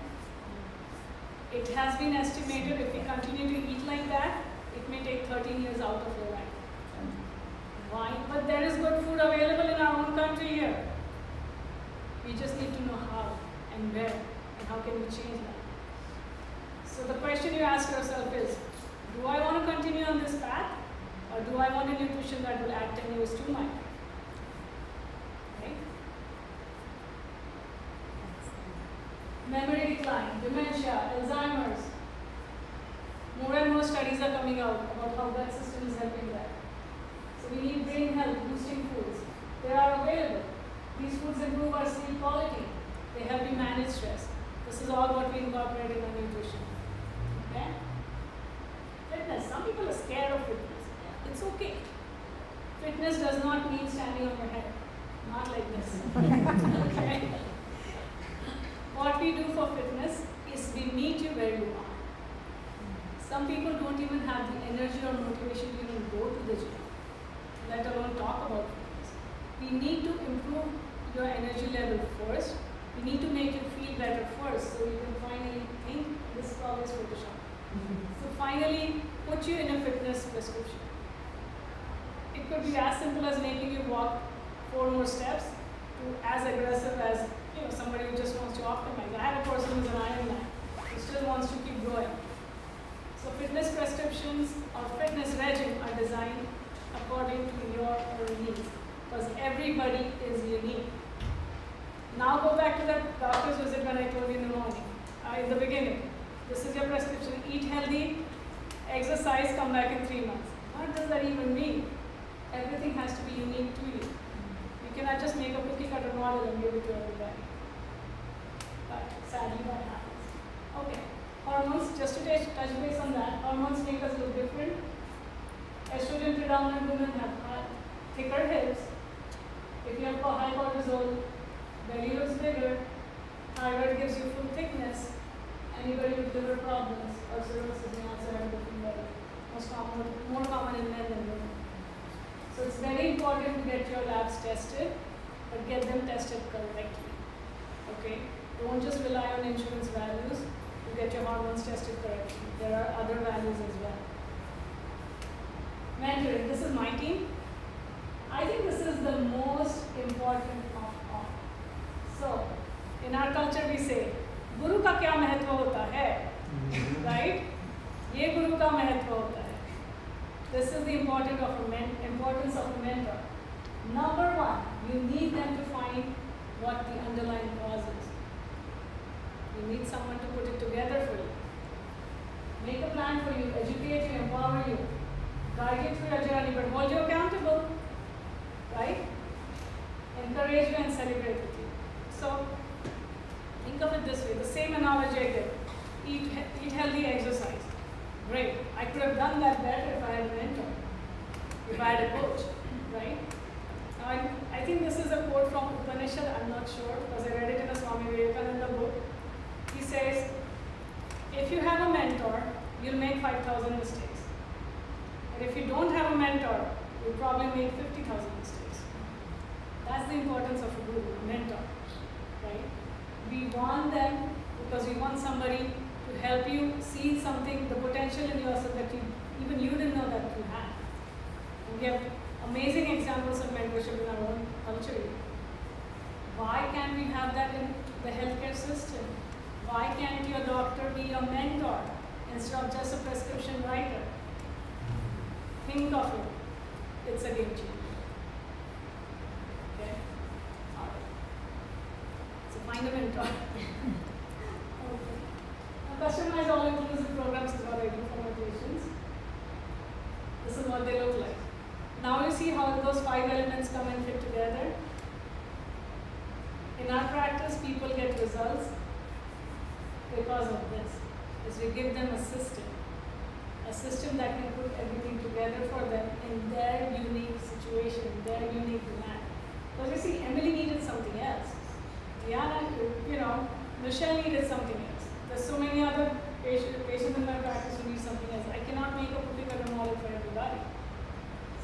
It has been estimated if we continue to eat like that, it may take 13 years out of your life. Why? But there is good food available in our own country here. We just need to know how and where and how can we change that. So the question you ask yourself is, do I want to continue on this path, or do I want a nutrition that will add 10 years to my life? Okay? Memory decline, dementia, Alzheimer's. More and more studies are coming out about how gut system is helping that. So we need brain health boosting foods. They are available. These foods improve our sleep quality. They help you manage stress. This is all what we incorporate in our nutrition. Okay? Fitness. Some people are scared of fitness. It's okay. Fitness does not mean standing on your head. Not like this. Okay? What we do for fitness is we meet you where you are. Some people don't even have the energy or motivation to even go to the gym, let alone talk about fitness. We need to improve your energy level first. We need to make you feel better first so you can finally think this is always Photoshop. So finally put you in a fitness prescription. It could be as simple as making you walk 4 more steps to as aggressive as somebody who just wants to optimize. I have a person who's an Ironman who still wants to keep growing. So fitness prescriptions or fitness regime are designed according to your needs because everybody is unique. Now go back to that doctor's visit when I told you in the morning, in the beginning. This is your prescription. Eat healthy, exercise, come back in 3 months. What does that even mean? Everything has to be unique to you. You cannot just make a cookie cutter model and give it to everybody. But sadly that happens. Okay. Hormones, just to touch base on that, hormones make us look different. Estrogen predominant women have thicker hips. If you have high cortisol, belly looks bigger, thyroid gives you full thickness. Anybody with liver problems or cirrhosis may also have a different belly. More common in men than women. So it's very important to get your labs tested, but get them tested correctly. Okay? Don't just rely on insurance values to get your hormones tested correctly. There are other values as well. Mentoring. This is my team. I think this is the most important of all. So, in our culture we say, गुरु का क्या महत्व होता है? Right? ये गुरु का महत्व होता है. This is the importance of a mentor. Number one, you need them to find what the underlying cause is. You need someone to put it together for you. Make a plan for you, educate you, empower you, guide you through your journey, but hold you accountable. Right? Encourage you and celebrate with you. So, think of it this way, the same analogy I did. Eat healthy, exercise. Great. I could have done that better if I had a mentor, if I had a coach, right? Now, I think this is a quote from Upanishad, I'm not sure, because I read it in a Swami Vivekananda book. He says, if you have a mentor, you'll make 5,000 mistakes. And if you don't have a mentor, you'll probably make 50,000 mistakes. That's the importance of a guru, a mentor, right? We want them because we want somebody to help you see something, the potential in yourself that even you didn't know that you had. And we have amazing examples of mentorship in our own culture. Why can't we have that in the healthcare system? Why can't your doctor be your mentor instead of just a prescription writer? Think of it. It's a game changer. Okay? All right. So find a mentor. Okay. Now, customized all-inclusive programs is what I do for my patients. This is what they look like. Now you see how those 5 elements come and fit together. In our practice, people get results because of this. Is we give them a system that can put everything together for them in their unique situation, their unique demand. Because you see, Emily needed something else. Diana, Michelle needed something else. There's so many other patients in my practice who need something else. I cannot make a particular model for everybody.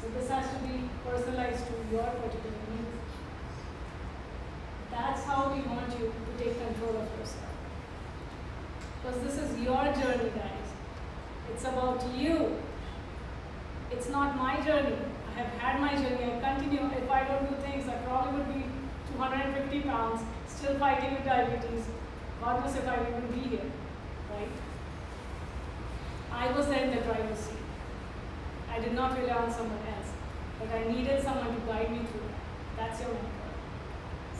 So this has to be personalized to your particular needs. That's how we want you to take control of yourself. Because this is your journey, guys. It's about you. It's not my journey. I have had my journey. I continue. If I don't do things, I probably would be 250 pounds, still fighting with diabetes. God knows if I would even be here, right? I was there in the driver's seat. I did not rely on someone else, but I needed someone to guide me through that. That's your mentor.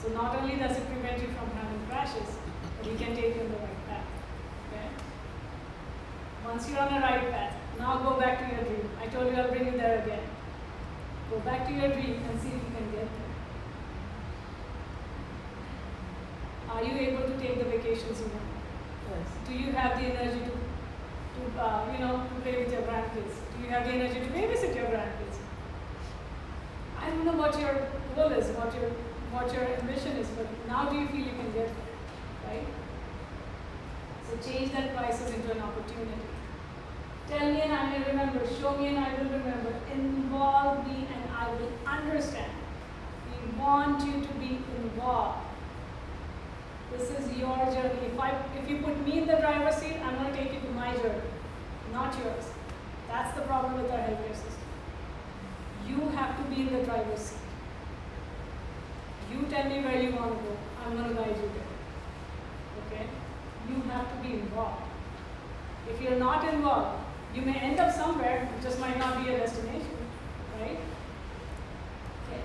So not only does it prevent you from having crashes, but it can take you on the right path. Okay? Once you're on the right path, now go back to your dream. I told you I'll bring you there again. Go back to your dream and see if you can get there. Are you able to take the vacations you want? Yes. Do you have the energy to play with your grandkids? Do you have the energy to babysit your grandkids? I don't know what your goal is, what your ambition is, but now do you feel you can get there, right? So change that crisis into an opportunity. Tell me and I may remember, show me and I will remember, involve me and I will understand. We want you to be involved. This is your journey. If you put me in the driver's seat, I'm going to take you to my journey, not yours. That's the problem with our healthcare system. You have to be in the driver's seat. You tell me where you want to go. I'm going to guide you there. Okay? You have to be involved. If you're not involved, you may end up somewhere, it just might not be a destination, right? Okay.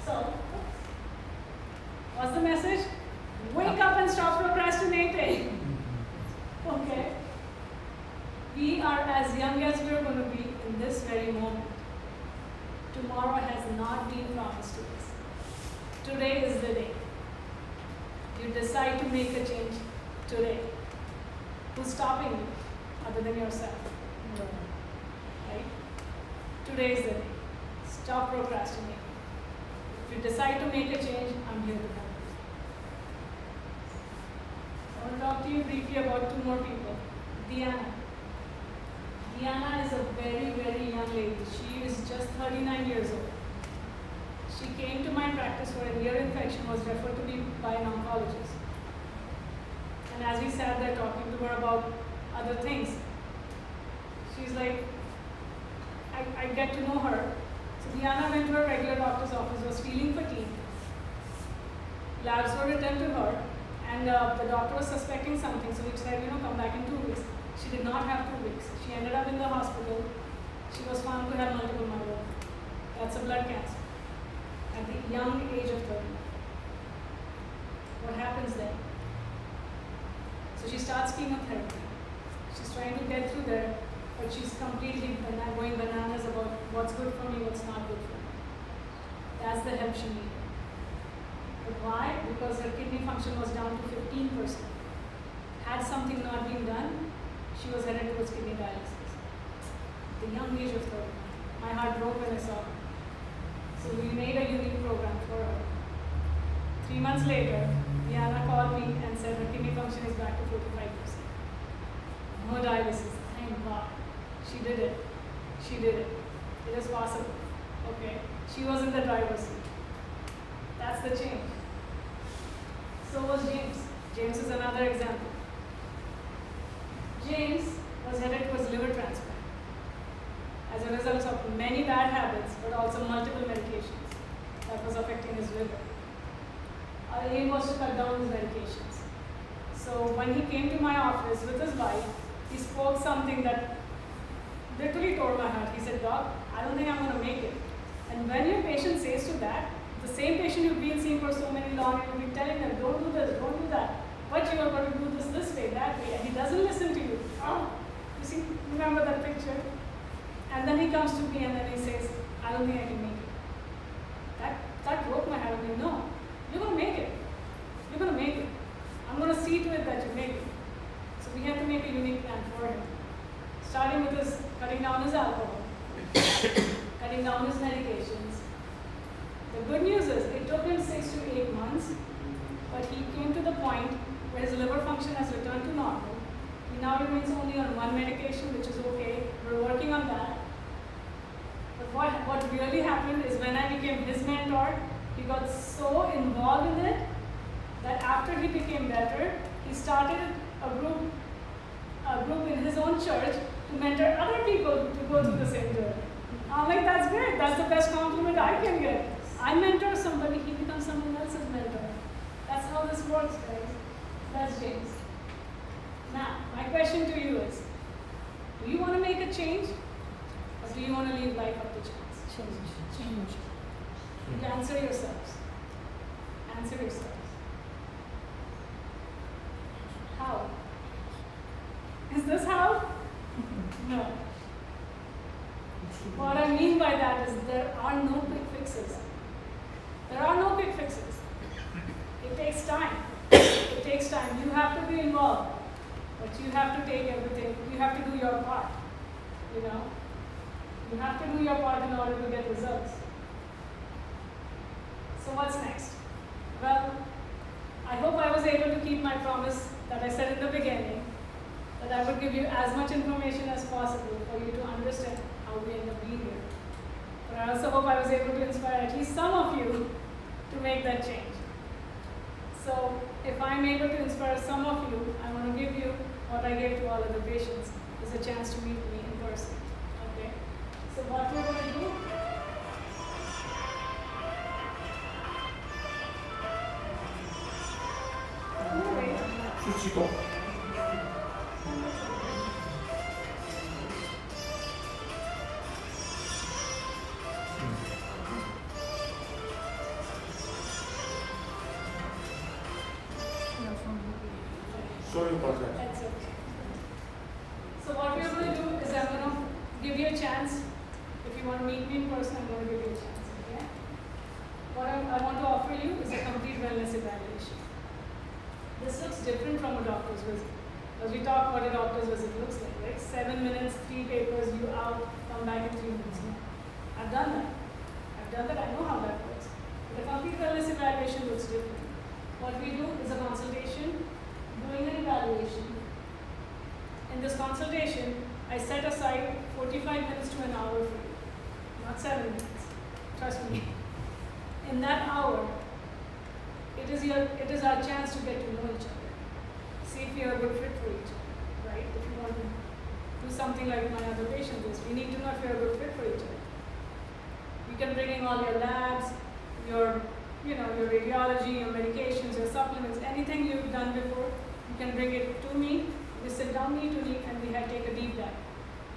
So, what's the message? Wake up and stop procrastinating. Okay? We are as young as we're going to be in this very moment. Tomorrow has not been promised to us. Today is the day. You decide to make a change today. Who's stopping you other than yourself? No. Right? Today is the day. Stop procrastinating. If you decide to make a change, I'm here to help you. I want to talk to you briefly about two more people. Diana. Diana is a very, very young lady. She is just 39 years old. She came to my practice for a ear infection, was referred to me by an oncologist. And as we sat there talking to her about other things, she's like, I get to know her. So Diana went to her regular doctor's office, was feeling fatigue. Labs were returned to her, and the doctor was suspecting something, so we said, come back in 2 weeks. She did not have 2 weeks. She ended up in the hospital. She was found to have multiple myeloma. That's a blood cancer at the young age of 30. What happens then? So she starts chemotherapy. She's trying to get through there, but she's completely going bananas about what's good for me, what's not good for me. That's the help she needed. But why? Because her kidney function was down to 15%. Had something not been done, she was headed towards kidney dialysis. At the young age of 30. My heart broke when I saw her. So we made a unique program for her. 3 months later, Diana called me and said her kidney function is back to 45%. No dialysis. Thank God. She did it. She did it. It is possible. Okay. She was in the driver's seat. That's the change. So was James. James is another example. James was headed towards liver transplant as a result of many bad habits, but also multiple medications that was affecting his liver. Our aim was to cut down his medications. So when he came to my office with his wife, he spoke something that literally tore my heart. He said, "Doc, I don't think I'm going to make it." And when your patient says to that, the same patient you've been seeing for so many long, you've been telling them, don't do this, don't do that. But you are going to do this way, that way, and he doesn't listen to you. Oh, you see, remember that picture? And then he comes to me and then he says, I don't think I can make it. That broke my heart. I mean, no, you're going to make it. You're going to make it. I'm going to see to it that you make it. So we had to make a unique plan for him. Starting with his cutting down his alcohol, cutting down his medications. The good news is it took him 6 to 8 months, but he came to the point where his liver function has returned to normal. He now remains only on one medication, which is okay. We're working on that. But what really happened is when I became his mentor, he got so involved in it that after he became better, he started a group in his own church to mentor other people to go through the same journey. I'm like, that's great. That's the best compliment I can get. I mentor somebody, he becomes someone else's mentor. That's how this works, guys. That's James. Now, my question to you is, do you want to make a change? Or do you want to leave life up to chance? Change. You answer yourselves. Answer yourselves. How? Is this how? No. What I mean by that is there are no quick fixes. There are no quick fixes. It takes time. It takes time. You have to be involved. But you have to take everything. You have to do your part. You know? You have to do your part in order to get results. So what's next? Well, I hope I was able to keep my promise that I said in the beginning, that I would give you as much information as possible for you to understand how we end up being here. But I also hope I was able to inspire at least some of you to make that change. So if I'm able to inspire some of you, I want to give you what I gave to all of the patients, is a chance to meet me in person. Okay? So what we're going to do, सीखो. Sorry about that. That's okay. So what we're going to do is I'm going to give you a chance. If you want to meet me in person, I'm going to give you a chance. Okay? What I want to offer you is a complete wellness evaluation. This looks different from a doctor's visit. Because we talked what a doctor's visit looks like, right? 7 minutes, 3 papers, you out, come back in 3 minutes. No. I've done that. I know how that works. But the complete wellness evaluation looks different. What we do is a consultation, doing an evaluation. In this consultation, I set aside 45 minutes to an hour for you, not 7 minutes. Trust me. In that hour, it is our chance to get to know each other. See if we are a good fit for each other, right? If you want to do something like my other patient is, we need to know if we are a good fit for each other. You can bring in all your labs, your radiology, your medications, your supplements, anything you've done before, you can bring it to me. We sit down knee to knee and we take a deep dive.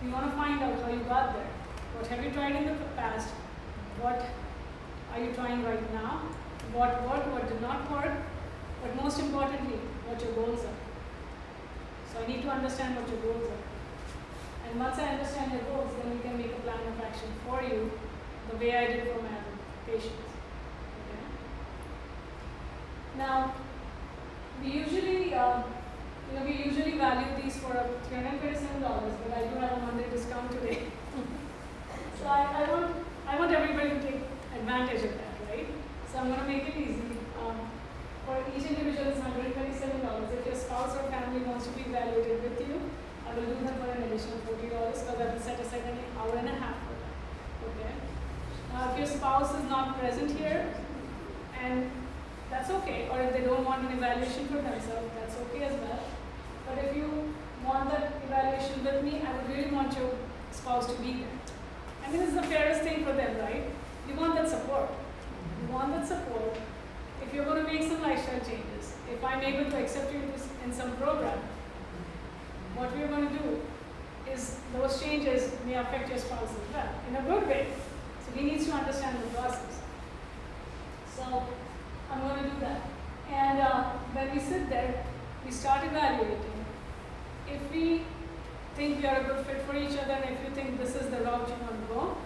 We want to find out how you got there. What have you tried in the past? What are you trying right now? What worked, what did not work? But most importantly, what your goals are. So I need to understand what your goals are. And once I understand your goals, then we can make a plan of action for you the way I did for my other patients. Okay? Now, we usually value these for $327, but I do have a Monday discount today. So I want everybody to take advantage of that, right? So I'm going to make it easy. For each individual, it's $127. If your spouse or family wants to be evaluated with you, I will do them for an additional $40 because I will set aside an hour and a half for that. Okay? Now, if your spouse is not present here, and that's okay, or if they don't want an evaluation for themselves, that's okay as well. But if you want that evaluation with me, I would really want your spouse to be there. I mean, it's the fairest thing for them, right? You want that support. You want that support. If you're going to make some lifestyle changes, if I'm able to accept you in some program, what we're going to do is those changes may affect your spouse as well, in a good way. So he needs to understand the process. So I'm going to do that. And when we sit there, we start evaluating. If we think we are a good fit for each other, and if you think this is the route you want to go,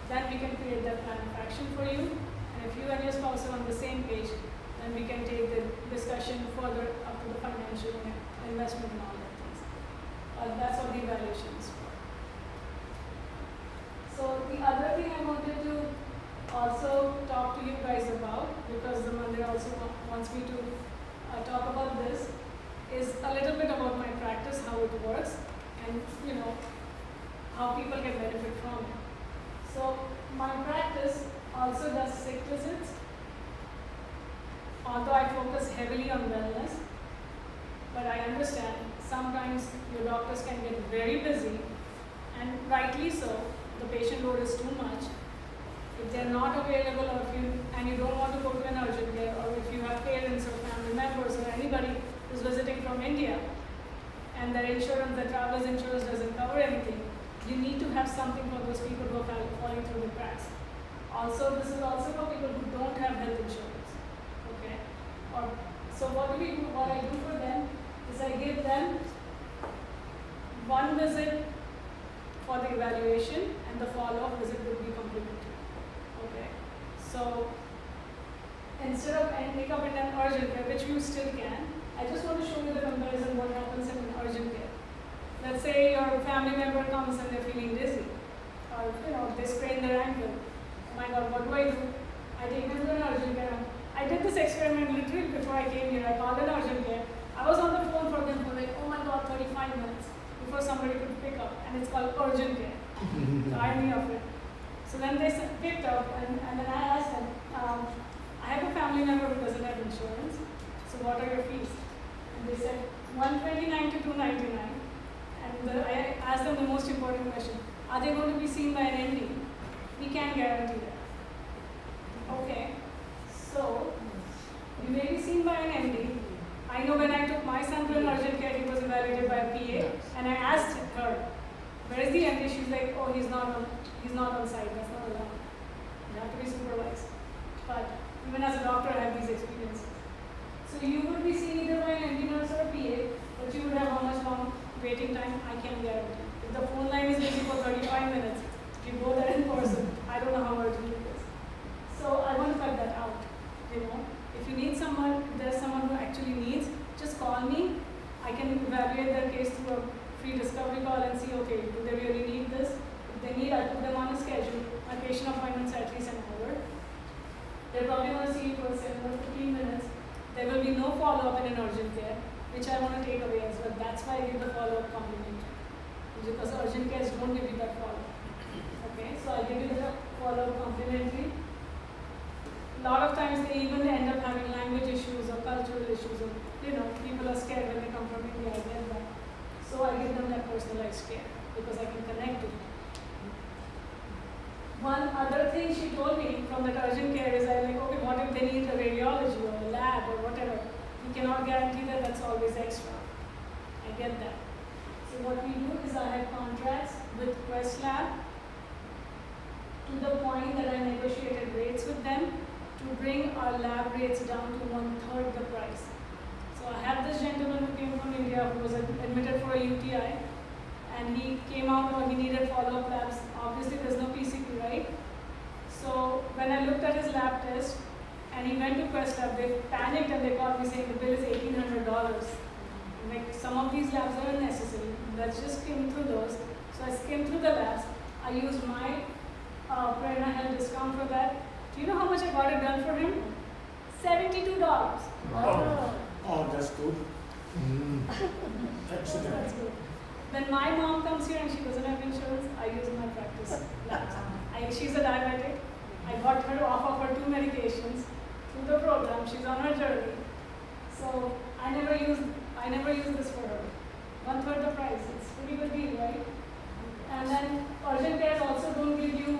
then we can create that plan of action for you. And if you and your spouse are on the same page, then we can take the discussion further up to the financial investment and all that things. That's what the evaluation is for. So the other thing I wanted to also talk to you guys about, because the Monday also wants me to talk about this, is a little bit about my practice, how it works, and how people get benefit from it. So my practice also does sick visits, although I focus heavily on wellness, but I understand sometimes your doctors can get very busy, and rightly so. The patient load is too much. If they're not available, or and you don't want to go to an urgent care, or if you have parents or family members or anybody who's visiting from India, and their insurance, the traveler's insurance doesn't cover anything, you need to have something for those people who are falling through the cracks. Also, this is also for people who don't have health insurance. Okay? So what I do for them is I give them one visit for the evaluation, and the follow-up visit will be complimentary. Okay? So instead of ending up in an urgent care, which you still can, I just want to show you the comparison what happens in an urgent care. Let's say your family member comes and they're feeling dizzy, or they sprain their ankle. Oh my God, what do? I take them to an urgent care. I did this experiment literally before I came here. I called an urgent care. I was on the phone for them for like, oh my God, 35 minutes before somebody could pick up, and it's called urgent care. The irony of it. So then they picked up, and then I asked them, I have a family member who doesn't have insurance, so what are your fees? And they said $129 to $299. And I asked them the most important question: are they going to be seen by an MD? We can't guarantee that. Okay, so you may be seen by an MD. I know when I took my son to time, I can guarantee. If the phone line is busy for 35 minutes, if you go there in person, I don't know how urgent it is. So I want to cut that out. If you need someone, if there's someone who actually needs, just call me. I can evaluate their case through a free discovery call and see, okay, do they really need this? If they need, I'll put them on a schedule. My patient appointments are at least an hour. They're probably going to see you for 7 or 15 minutes. There will be no follow-up in an urgent care, which I want to take away as well. That's why I give the follow-up complimentary. Because urgent cares don't give you that follow-up. Okay, so I give you the follow-up complimentary. A lot of times they even end up having language issues or cultural issues, or people are scared when they come from India. I get that. So I give them that personalized care because I can connect to them. One other thing she told me from that urgent care is, okay, what if they need a radiology or a lab or whatever? You cannot guarantee that. That's always extra. I get that. So what we do is I have contracts with Quest Lab to the point that I negotiated rates with them to bring our lab rates down to 1/3 the price. So I have this gentleman who came from India who was admitted for a UTI, and he came out or he needed follow-up labs. Obviously there's no PCP, right? So when I looked at his lab test and he went to Quest Lab, they panicked and they called me saying the bill is $1,800. Like, some of these labs are unnecessary. Let's just skim through those. So I skimmed through the labs. I used my Prerna Health discount for that. Do you know how much I got it done for him? $72. Oh, that's good. Excellent. That's good. When my mom comes here and she doesn't have insurance, I use my practice labs. She's a diabetic. I got her off of her 2 medications through the program. She's on her journey. So I never use this for her. 1/3 the price. It's a pretty good deal, right? And then urgent cares also don't give you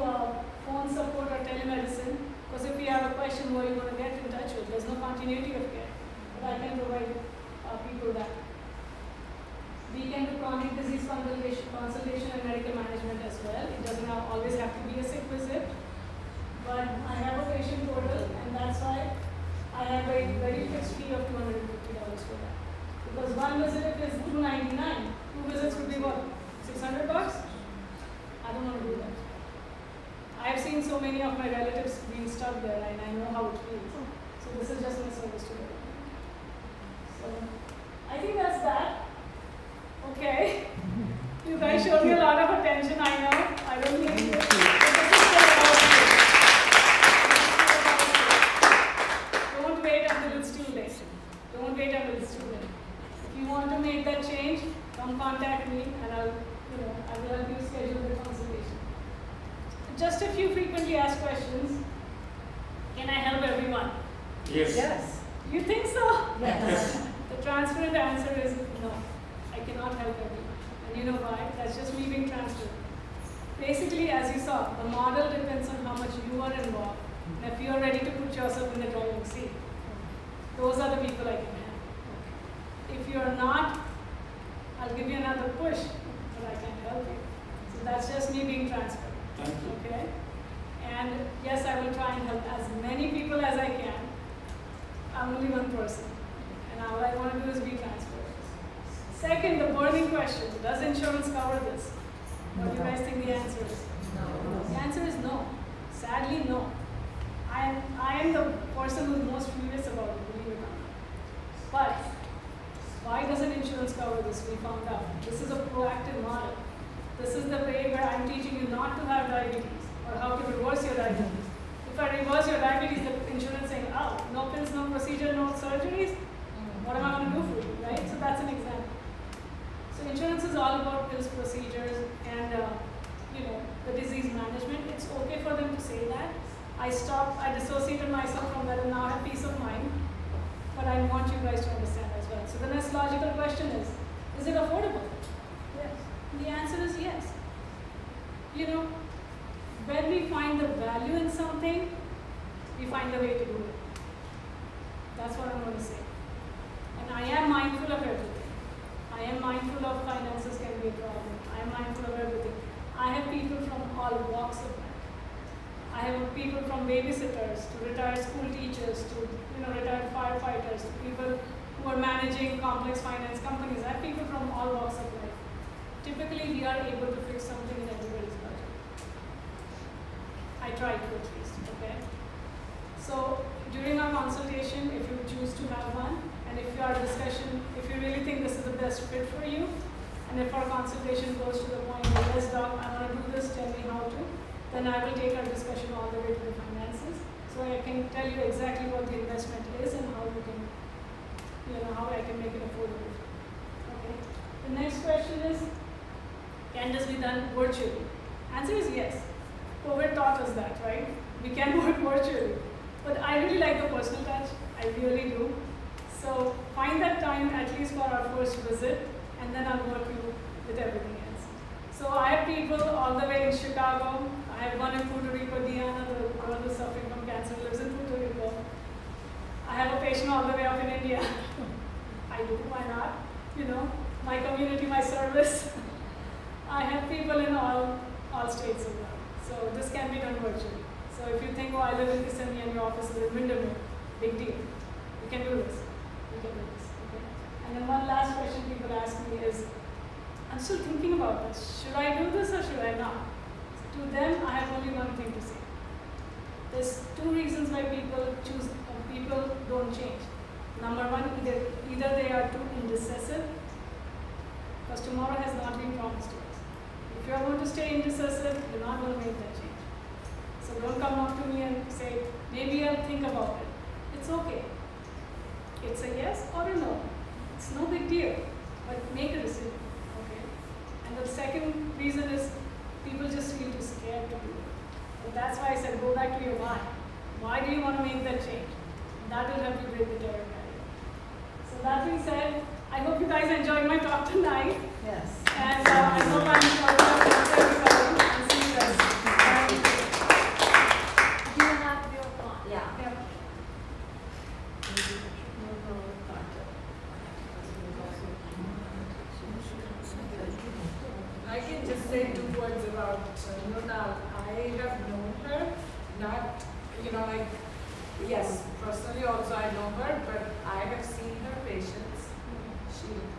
phone support or telemedicine, because if you have a question, who are you going to get in touch with? There's no continuity of care. But I can provide people that. We can do chronic disease consultation and medical management as well. It doesn't always have to be a sick visit. But I have a patient portal, and that's why I have a very fixed fee of $250 for that. Because one visit is $299. 2 visits would be what? $600? I don't want to do that. I have seen so many of my relatives being stuck there, and I know how it feels. So this is just my service to them. So I think that's that. Okay. You guys showed me a lot of attention, I know. I don't think but this is still about you. Don't wait until it's too late. Don't wait until it's too late. If you want to make that change, come contact me and I will help you schedule the consultation. Just a few frequently asked questions. Can I help everyone? Yes. You think so? Yes. The transparent answer is no. I cannot help everyone. And you know why? That's just me being transparent. Basically, as you saw, the model depends on how much you are involved. And if you are ready to put yourself in the driving seat, those are the people I can help. If you are not, I'll give you another push, but I can't help you. So that's just me being transparent. Thank you. Okay? And yes, I will try and help as many people as I can. I'm only one person. And all I want to do is be transparent. Second, the burning question, does insurance cover this? What do you guys think the answer is? No. The answer is no. Sadly, no. I am the person who's most furious about it, believe it or not. But why doesn't insurance cover this? We found out. This is a proactive model. This is the way where I'm teaching you not to have diabetes or how to reverse your diabetes. If I reverse your diabetes, the insurance saying, oh, no pills, no procedure, no surgeries, what am I going to do for you, right? So that's an example. So insurance is all about pills, procedures, and the disease management. It's okay for them to say that. I dissociated myself from that and now I have peace of mind. But I want you guys to understand as well. So the next logical question is it affordable? Yes. The answer is yes. When we find the value in something, we find a way to do it. That's what I'm going to say. And I am mindful of everything. I am mindful of finances can be a problem. I am mindful of everything. I have people from all walks of life. I have people from babysitters to retired school teachers to retired firefighters to people who are managing complex finance companies. I have people from all walks of life. typically we are able to fix something in everybody's budget. I try to at least, okay? So during our consultation, if you choose to have one, and if your discussion, if you really think this is the best fit for you, and if our consultation goes to the point where, yes doc, I want to do this, tell me how to, then I will take our discussion all the way to the finances. So I can tell you exactly what the investment is and how you can, how I can make it affordable. Okay. The next question is, can this be done virtually? Answer is yes. COVID taught us that, right? We can work virtually. But I really like the personal touch. I really do. So find that time at least for our first visit, and then I'll work you with everything else. So I have people all the way in Chicago. I have one in Puerto Rico, Diana, the girl who's suffering from cancer, lives in Puerto Rico. I have a patient all the way up in India. I do, why not? My community, my service. I have people in all states as well. So this can be done virtually. So if you think, oh, I live in Kissimmee and your office is in Windermere, big deal. You can do this. You can do this. Okay? And then one last question people ask me is, I'm still thinking about this. Should I do this or should I not? To them, I have only one thing to say. There's two reasons why people don't change. Number one, either they are too indecisive, because tomorrow has not been promised to us. If you are going to stay indecisive, you're not going to make that change. So don't come up to me and say, maybe I'll think about it. It's okay. It's a yes or a no. It's no big deal, but make a decision, okay? And the second reason is people just feel too scared to do it. And that's why I said, go back to your why. Why do you want to make that change? That will help you break the terror barrier. So that being said, I hope you guys enjoyed my talk tonight. Yes. And I hope I'm everybody and see you guys. Do you have your phone? Yeah. Yeah. I can just say two words about Nunal. I have known her, not, yes, personally also I know her, but I have seen her patients.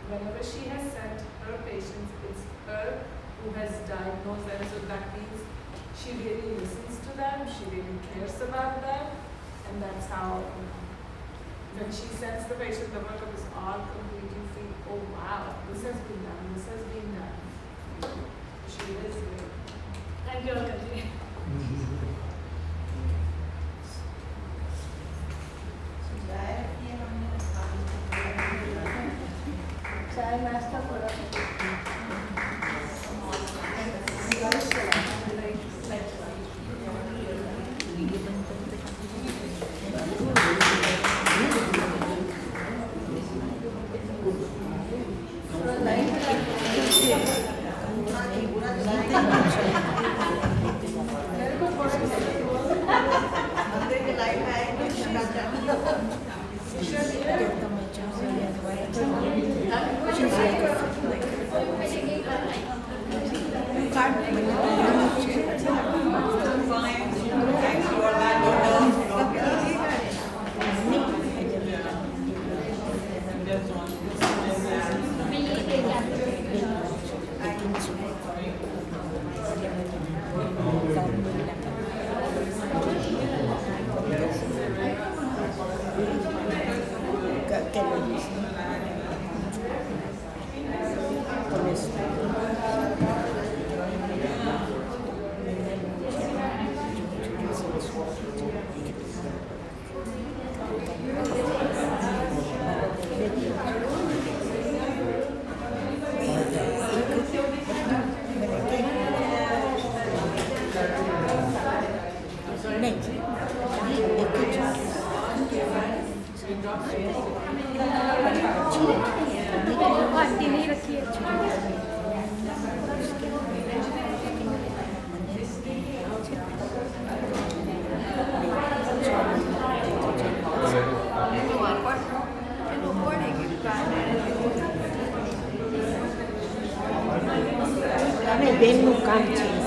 Whenever she has sent her patients, it's her who has diagnosed them, so that means she really listens to them, she really cares about them, and that's how, when she sends the patient, the workup is all completely free. Oh wow, this has been done, this has been done. She is great. Thank you, Akaji. चाय नाश्ता पूरा aunty नहीं रखी है બેનનું કામ છે